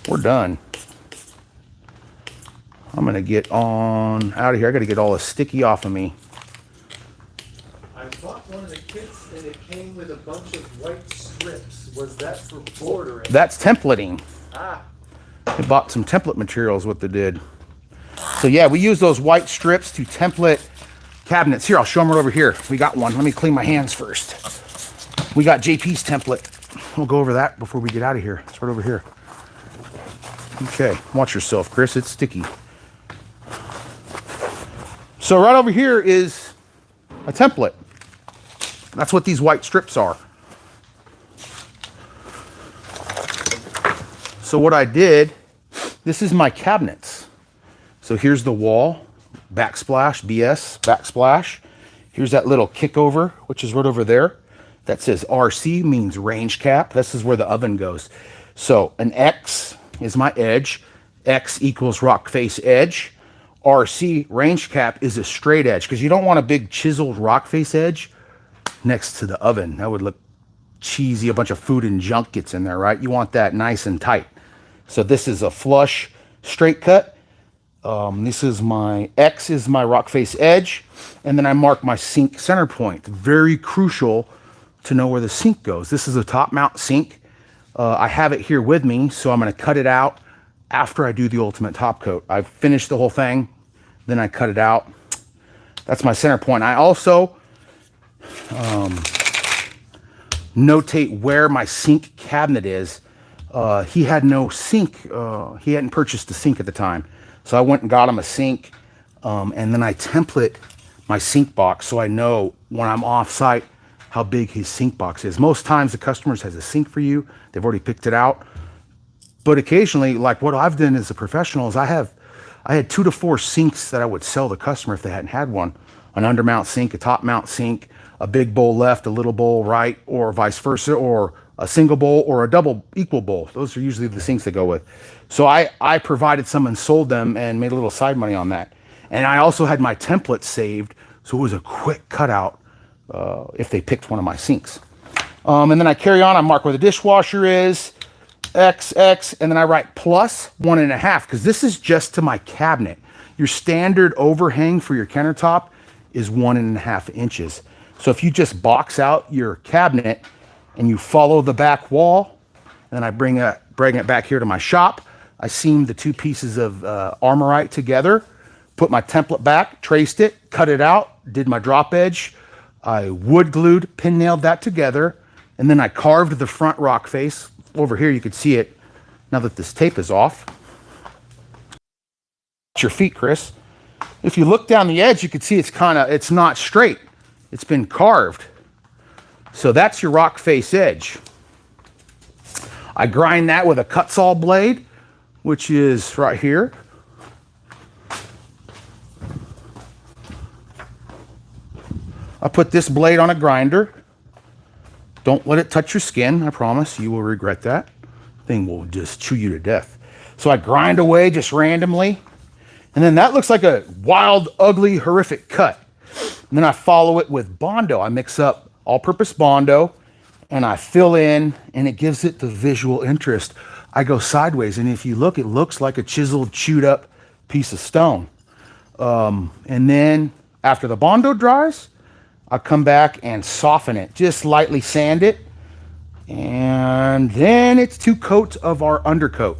we're done. I'm going to get on out of here. I got to get all the sticky off of me. I bought one of the kits and it came with a bunch of white strips. Was that for bordering? That's templating. Ah. I bought some template materials, what they did. So yeah, we use those white strips to template cabinets. Here, I'll show them right over here. We got one. Let me clean my hands first. We got JP's template. We'll go over that before we get out of here. It's right over here. Okay, watch yourself, Chris. It's sticky. So right over here is a template. That's what these white strips are. So what I did, this is my cabinets. So here's the wall, backsplash, BS, backsplash. Here's that little kickover, which is right over there. That says RC, means range cap. This is where the oven goes. So an X is my edge. X equals rock face edge. RC, range cap, is a straight edge because you don't want a big chiseled rock face edge next to the oven. That would look cheesy. A bunch of food and junk gets in there, right? You want that nice and tight. So this is a flush straight cut. This is my X is my rock face edge, and then I mark my sink center point. Very crucial to know where the sink goes. This is a top mount sink. I have it here with me, so I'm going to cut it out after I do the ultimate top coat. I've finished the whole thing, then I cut it out. That's my center point. I also notate where my sink cabinet is. He had no sink. He hadn't purchased a sink at the time. So I went and got him a sink, and then I template my sink box so I know when I'm off site how big his sink box is. Most times the customers has a sink for you. They've already picked it out. But occasionally, like what I've done as a professional is I had 2 to 4 sinks that I would sell the customer if they hadn't had one. An undermount sink, a top mount sink, a big bowl left, a little bowl right, or vice versa, or a single bowl or a double equal bowl. Those are usually the sinks they go with. So I provided some and sold them and made a little side money on that. And I also had my templates saved, so it was a quick cutout if they picked one of my sinks. And then I carry on, I mark where the dishwasher is, X, and then I write plus 1.5, because this is just to my cabinet. Your standard overhang for your countertop is 1.5 inches. So if you just box out your cabinet and you follow the back wall, and then I bring it back here to my shop, I seamed the 2 pieces of Armorite together, put my template back, traced it, cut it out, did my drop edge. I wood glued, pin nailed that together, and then I carved the front rock face. Over here you could see it now that this tape is off. Watch your feet, Chris. If you look down the edge, you can see it's not straight. It's been carved. So that's your rock face edge. I grind that with a cut saw blade, which is right here. I put this blade on a grinder. Don't let it touch your skin. I promise you will regret that. Thing will just chew you to death. So I grind away just randomly. And then that looks like a wild, ugly, horrific cut. And then I follow it with Bondo. I mix up all-purpose Bondo and I fill in, and it gives it the visual interest. I go sideways, and if you look, it looks like a chiseled, chewed up piece of stone. And then after the Bondo dries, I'll come back and soften it, just lightly sand it. And then it's 2 coats of our undercoat.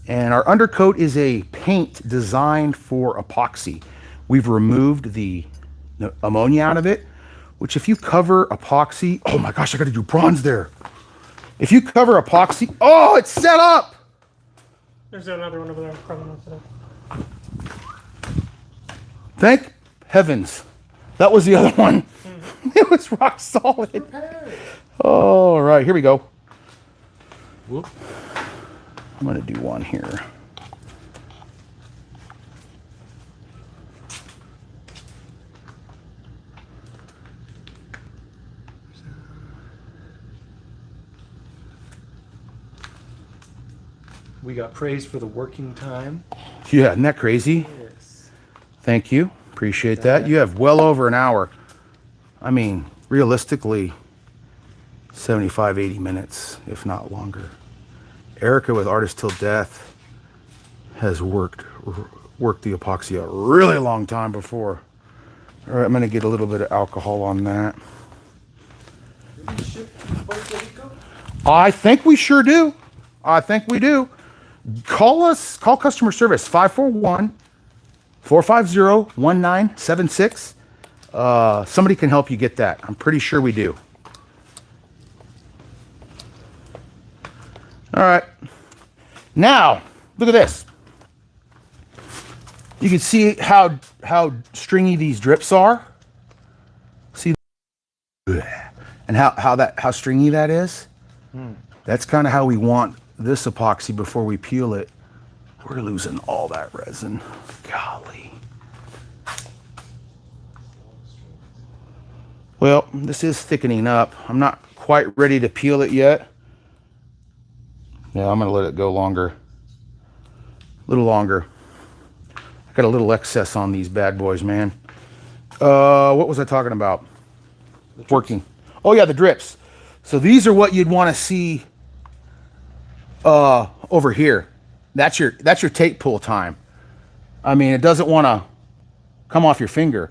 And our undercoat is a paint designed for epoxy. We've removed the ammonia out of it, which if you cover epoxy, oh my gosh, I gotta do bronze there. If you cover epoxy, oh, it's set up. There's another one over there. Probably not today. Thank heavens. That was the other one. It was rock solid. All right, here we go. Whoop. I'm gonna do one here. We got praise for the working time. Yeah, isn't that crazy? Yes. Thank you. Appreciate that. You have well over an hour. I mean, realistically, 75, 80 minutes, if not longer. Erica with Artist Till Death has worked the epoxy a really long time before. All right, I'm gonna get a little bit of alcohol on that. I think we sure do. I think we do. Call customer service, 541-450-1976. Somebody can help you get that. I'm pretty sure we do. All right. Now, look at this. You can see how stringy these drips are. See, and how stringy that is. That's kind of how we want this epoxy before we peel it. We're losing all that resin. Golly. Well, this is thickening up. I'm not quite ready to peel it yet. Yeah, I'm gonna let it go longer. A little longer. I got a little excess on these bad boys, man. What was I talking about? Working. Oh yeah, the drips. So these are what you'd want to see over here. That's your tape pull time. I mean, it doesn't want to come off your finger.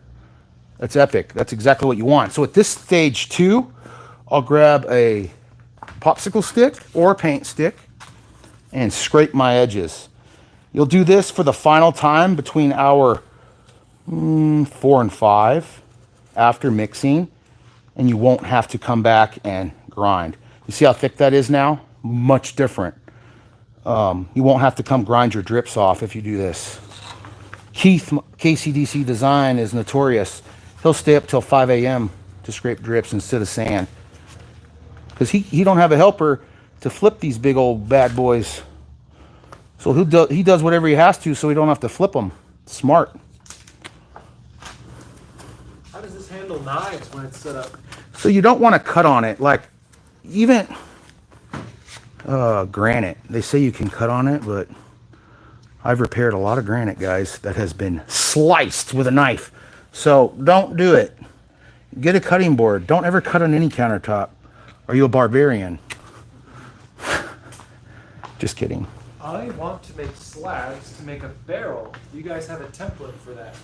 That's epic. That's exactly what you want. So at this stage 2, I'll grab a popsicle stick or a paint stick and scrape my edges. You'll do this for the final time between hour 4 and 5 after mixing, and you won't have to come back and grind. You see how thick that is now? Much different. You won't have to come grind your drips off if you do this. Keith, KCDC Design, is notorious. He'll stay up till 5 a.m. to scrape drips instead of sand. Because he don't have a helper to flip these big old bad boys. So he does whatever he has to so he don't have to flip them. Smart. How does this handle knives when it's set up? So you don't want to cut on it. Like, even granite. They say you can cut on it, but I've repaired a lot of granite, guys, that has been sliced with a knife. So don't do it. Get a cutting board. Don't ever cut on any countertop. Are you a barbarian? Just kidding. I want to make slabs to make a barrel. You guys have a template for that.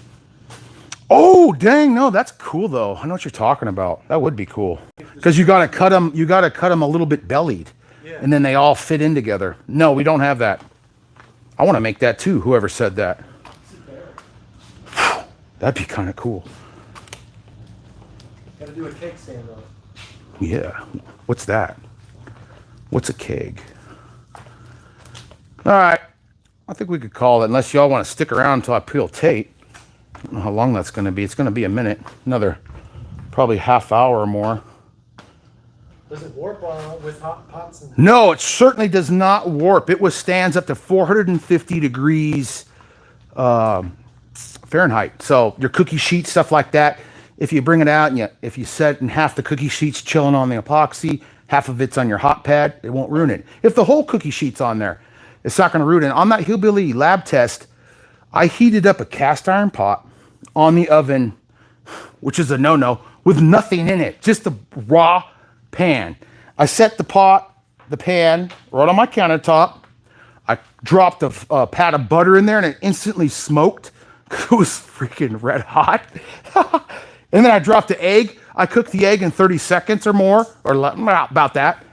Oh, dang, no, that's cool though. I know what you're talking about. That would be cool. Because you gotta cut them a little bit bellied. Yeah. And then they all fit in together. No, we don't have that. I want to make that too, whoever said that. That'd be kind of cool. Gotta do a cake stand though. Yeah. What's that? What's a keg? All right. I think we could call it, unless y'all want to stick around until I peel tape. don't know how long that's going to be. It's going to be a minute. Another probably half hour or more. Does it warp with hot pots? And No, it certainly does not warp. It withstands up to 450 degrees Fahrenheit. So your cookie sheet, stuff like that, if you bring it out and if you set in half the cookie sheet's chilling on the epoxy, half of it's on your hot pad, it won't ruin it. If the whole cookie sheet's on there, it's not going to ruin it. On that Hillbilly lab test, I heated up a cast iron pot on the oven, which is a no-no, with nothing in it, just a raw pan. I set the pan right on my countertop. I dropped a pat of butter in there and it instantly smoked. It was freaking red hot. And then I dropped the egg. I cooked the egg in 30 seconds or more, or about that.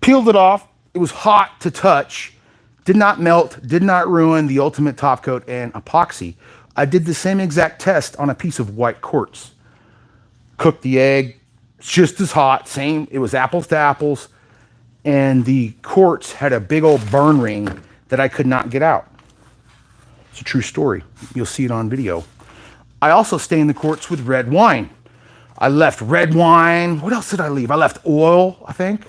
Peeled it off. It was hot to touch. Did not melt, did not ruin the ultimate top coat and epoxy. I did the same exact test on a piece of white quartz. Cooked the egg, just as hot, same, it was apples to apples. And the quartz had a big old burn ring that I could not get out. It's a true story. You'll see it on video. I also stained the quartz with red wine. I left red wine. What else did I leave? I left oil, I think.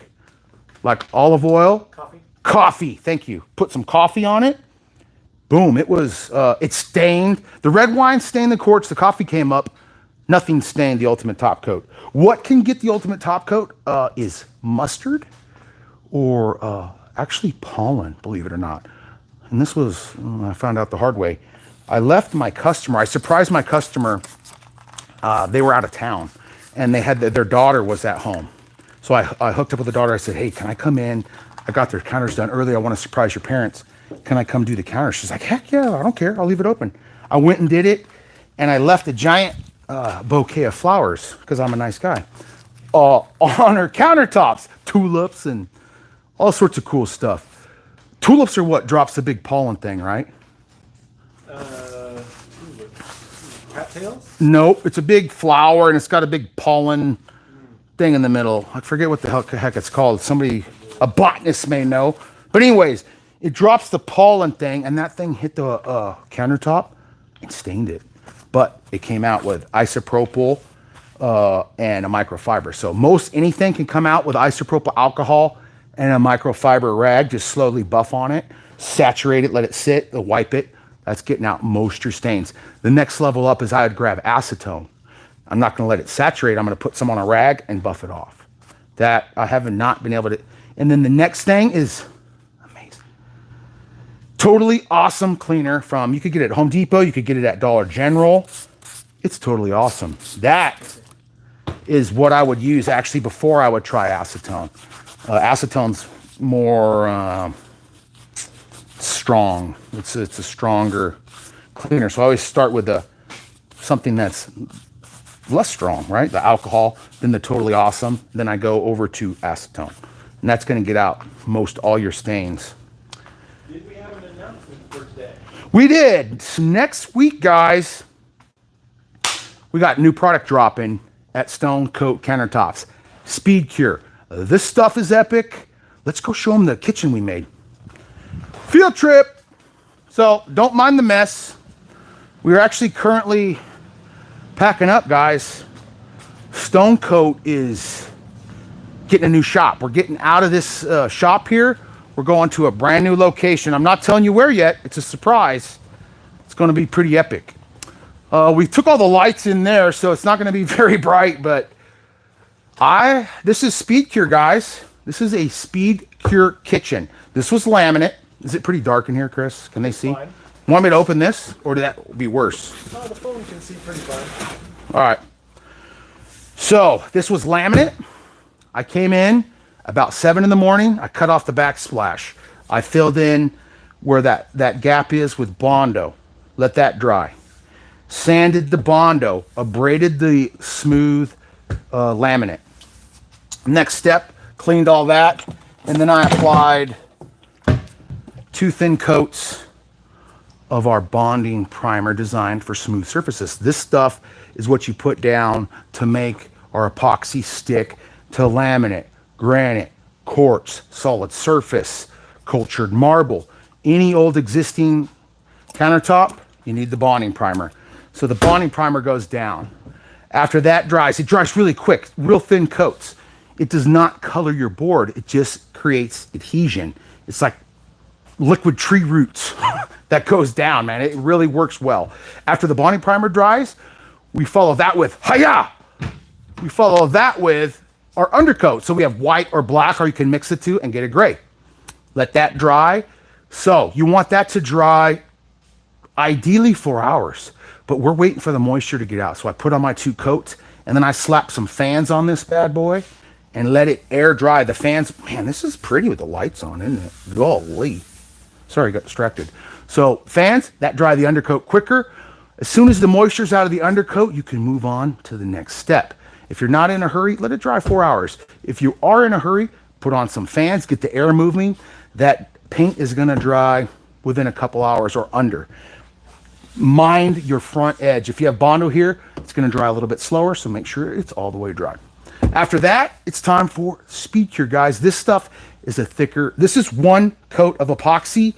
Like olive oil. coffee? Coffee, thank you. Put some coffee on it. Boom, it was, it stained. The red wine stained the quartz, the coffee came up. Nothing stained the ultimate top coat. What can get the ultimate top coat is mustard or actually pollen, believe it or not. And this was, I found out the hard way. I left my customer, I surprised my customer, they were out of town and they had, their daughter was at home. So I hooked up with the daughter, I said, hey, can I come in? I got their counters done early, I wanna surprise your parents. Can I come do the counters? She's like, heck yeah, I don't care, I'll leave it open. I went and did it and I left a giant bouquet of flowers, because I'm a nice guy, on her countertops, tulips and all sorts of cool stuff. Tulips are what drops the big pollen thing, right? Cattails? Nope, it's a big flower and it's got a big pollen thing in the middle. I forget what the heck it's called. Somebody, a botanist may know. But anyways, it drops the pollen thing and that thing hit the countertop and stained it. But it came out with isopropyl and a microfiber. So most anything can come out with isopropyl alcohol and a microfiber rag. Just slowly buff on it, saturate it, let it sit, wipe it. That's getting out most your stains. The next level up is I would grab acetone. I'm not gonna let it saturate. I'm gonna put some on a rag and buff it off. That I have not been able to. And then the next thing is amazing. Totally awesome cleaner from, you could get it at Home Depot, you could get it at Dollar General. It's totally awesome. That is what I would use actually before I would try acetone. Acetone's more strong. It's a stronger cleaner. So I always start with something that's less strong, right? The alcohol, then the totally awesome. Then I go over to acetone. And that's gonna get out most all your stains. Did we have an announcement for today? We did. Next week, guys, we got new product dropping at Stone Coat Countertops. Speed Cure. This stuff is epic. Let's go show them the kitchen we made. Field trip. So don't mind the mess. We're actually currently packing up, guys. Stone Coat is getting a new shop. We're getting out of this shop here. We're going to a brand new location. I'm not telling you where yet. It's a surprise. It's going to be pretty epic. We took all the lights in there, so it's not going to be very bright, but this is Speed Cure, guys. This is a Speed Cure kitchen. This was laminate. Is it pretty dark in here, Chris? Can they see? Fine. Want me to open this, or did that be worse? Oh, the phone can see pretty fine. All right. So this was laminate. I came in about 7 in the morning. I cut off the backsplash. I filled in where that gap is with Bondo. Let that dry. Sanded the Bondo. Abraded the smooth laminate. Next step, cleaned all that. And then I applied 2 thin coats of our bonding primer designed for smooth surfaces. This stuff is what you put down to make our epoxy stick to laminate, granite, quartz, solid surface, cultured marble. Any old existing countertop, you need the bonding primer. So the bonding primer goes down. After that dries, it dries really quick, real thin coats. It does not color your board. It just creates adhesion. It's like liquid tree roots that goes down, man. It really works well. After the bonding primer dries, we follow that with hi-ya. We follow that with our undercoat. So we have white or black, or you can mix the two and get a gray. Let that dry. So you want that to dry ideally 4 hours, but we're waiting for the moisture to get out. So I put on my 2 coats, and then I slap some fans on this bad boy and let it air dry. The fans, man, this is pretty with the lights on, isn't it? Golly. Sorry, I got distracted. So fans, that dry the undercoat quicker. As soon as the moisture's out of the undercoat, you can move on to the next step. If you're not in a hurry, let it dry 4 hours. If you are in a hurry, put on some fans, get the air moving. That paint is gonna dry within a couple hours or under. Mind your front edge. If you have Bondo here, it's gonna dry a little bit slower, so make sure it's all the way dry. After that, it's time for speed cure, guys. This stuff is a thicker, this is 1 coat of epoxy.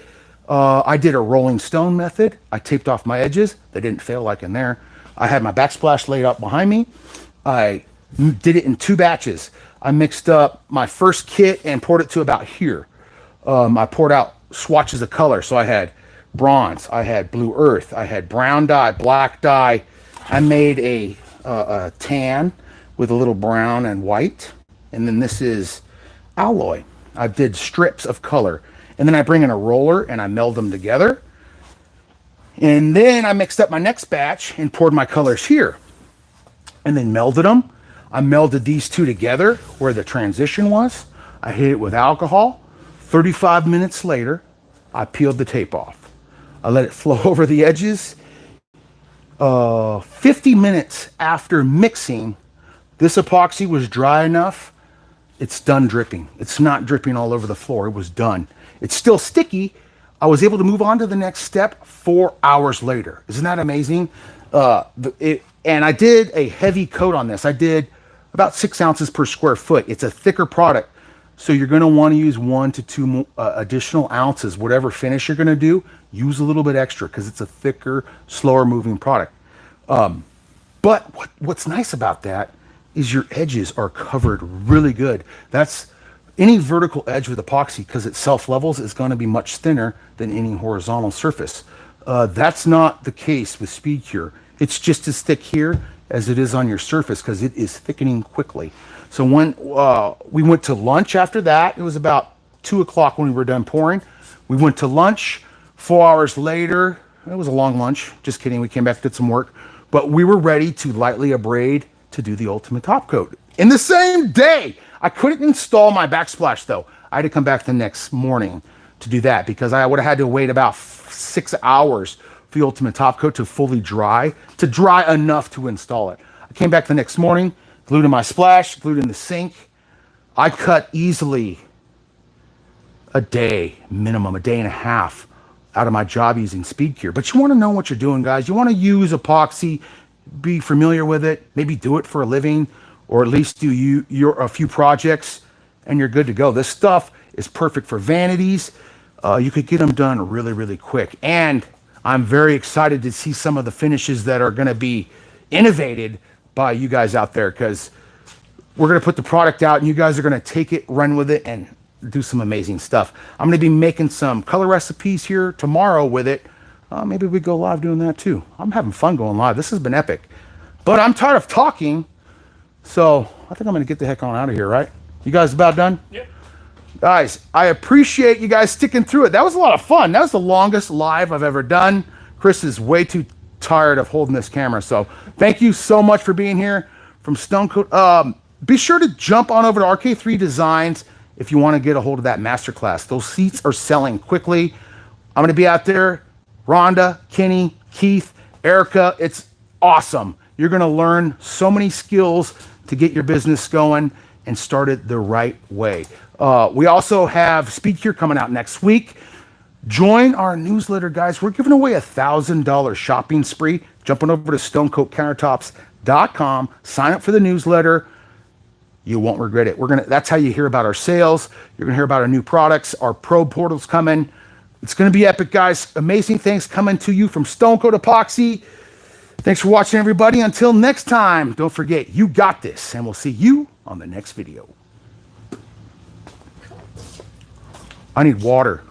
I did a rolling stone method. I taped off my edges. They didn't fail like in there. I had my backsplash laid out behind me. I did it in 2 batches. I mixed up my first kit and poured it to about here. I poured out swatches of color. So I had bronze, I had blue earth, I had brown dye, black dye. I made a tan with a little brown and white. And then this is alloy. I did strips of color. And then I bring in a roller and I meld them together. And then I mixed up my next batch and poured my colors here. And then melded them. I melded these 2 together where the transition was. I hit it with alcohol. 35 minutes later, I peeled the tape off. I let it flow over the edges. 50 minutes after mixing, this epoxy was dry enough. It's done dripping. It's not dripping all over the floor. It was done. It's still sticky. I was able to move on to the next step 4 hours later. Isn't that amazing? And I did a heavy coat on this. I did about 6 ounces per square foot. It's a thicker product. So you're going to want to use 1 to 2 additional ounces. Whatever finish you're going to do, use a little bit extra because it's a thicker, slower moving product. But what's nice about that is your edges are covered really good. That's any vertical edge with epoxy, because it self-levels, is going to be much thinner than any horizontal surface. That's not the case with Speed Cure. It's just as thick here as it is on your surface because it is thickening quickly. So when we went to lunch after that, it was about 2 o'clock when we were done pouring. We went to lunch. 4 hours later, it was a long lunch. Just kidding. We came back, did some work. But we were ready to lightly abrade to do the ultimate top coat. In the same day, I couldn't install my backsplash though. I had to come back the next morning to do that because I would have had to wait about 6 hours for the ultimate top coat to fully dry, to dry enough to install it. I came back the next morning, glued in my splash, glued in the sink. I cut easily a day, minimum, a day and a half out of my job using Speed Cure. But you want to know what you're doing, guys. You want to use epoxy, be familiar with it, maybe do it for a living, or at least do a few projects, and you're good to go. This stuff is perfect for vanities. You could get them done really, really quick. And I'm very excited to see some of the finishes that are going to be innovated by you guys out there, because we're going to put the product out and you guys are going to take it, run with it, and do some amazing stuff. I'm going to be making some color recipes here tomorrow with it. Maybe we go live doing that too. I'm having fun going live. This has been epic. But I'm tired of talking, so I think I'm going to get the heck on out of here, right? You guys about done? Yep. Guys, I appreciate you guys sticking through it. That was a lot of fun. That was the longest live I've ever done. Chris is way too tired of holding this camera, so thank you so much for being here from Stone Coat. Be sure to jump on over to RK3 Designs if you want to get a hold of that masterclass. Those seats are selling quickly. I'm going to be out there. Rhonda, Kenny, Keith, Erica. It's awesome. You're going to learn so many skills to get your business going and start it the right way. We also have Speed Cure coming out next week. Join our newsletter, guys. We're giving away $1,000 shopping spree. Jumping over to stonecoatcountertops.com. Sign up for the newsletter. You won't regret it. That's how you hear about our sales. You're going to hear about our new products. Our pro portal's coming. It's going to be epic, guys. Amazing things coming to you from Stone Coat Epoxy. Thanks for watching, everybody. Until next time, don't forget, you got this, and we'll see you on the next video. I need water.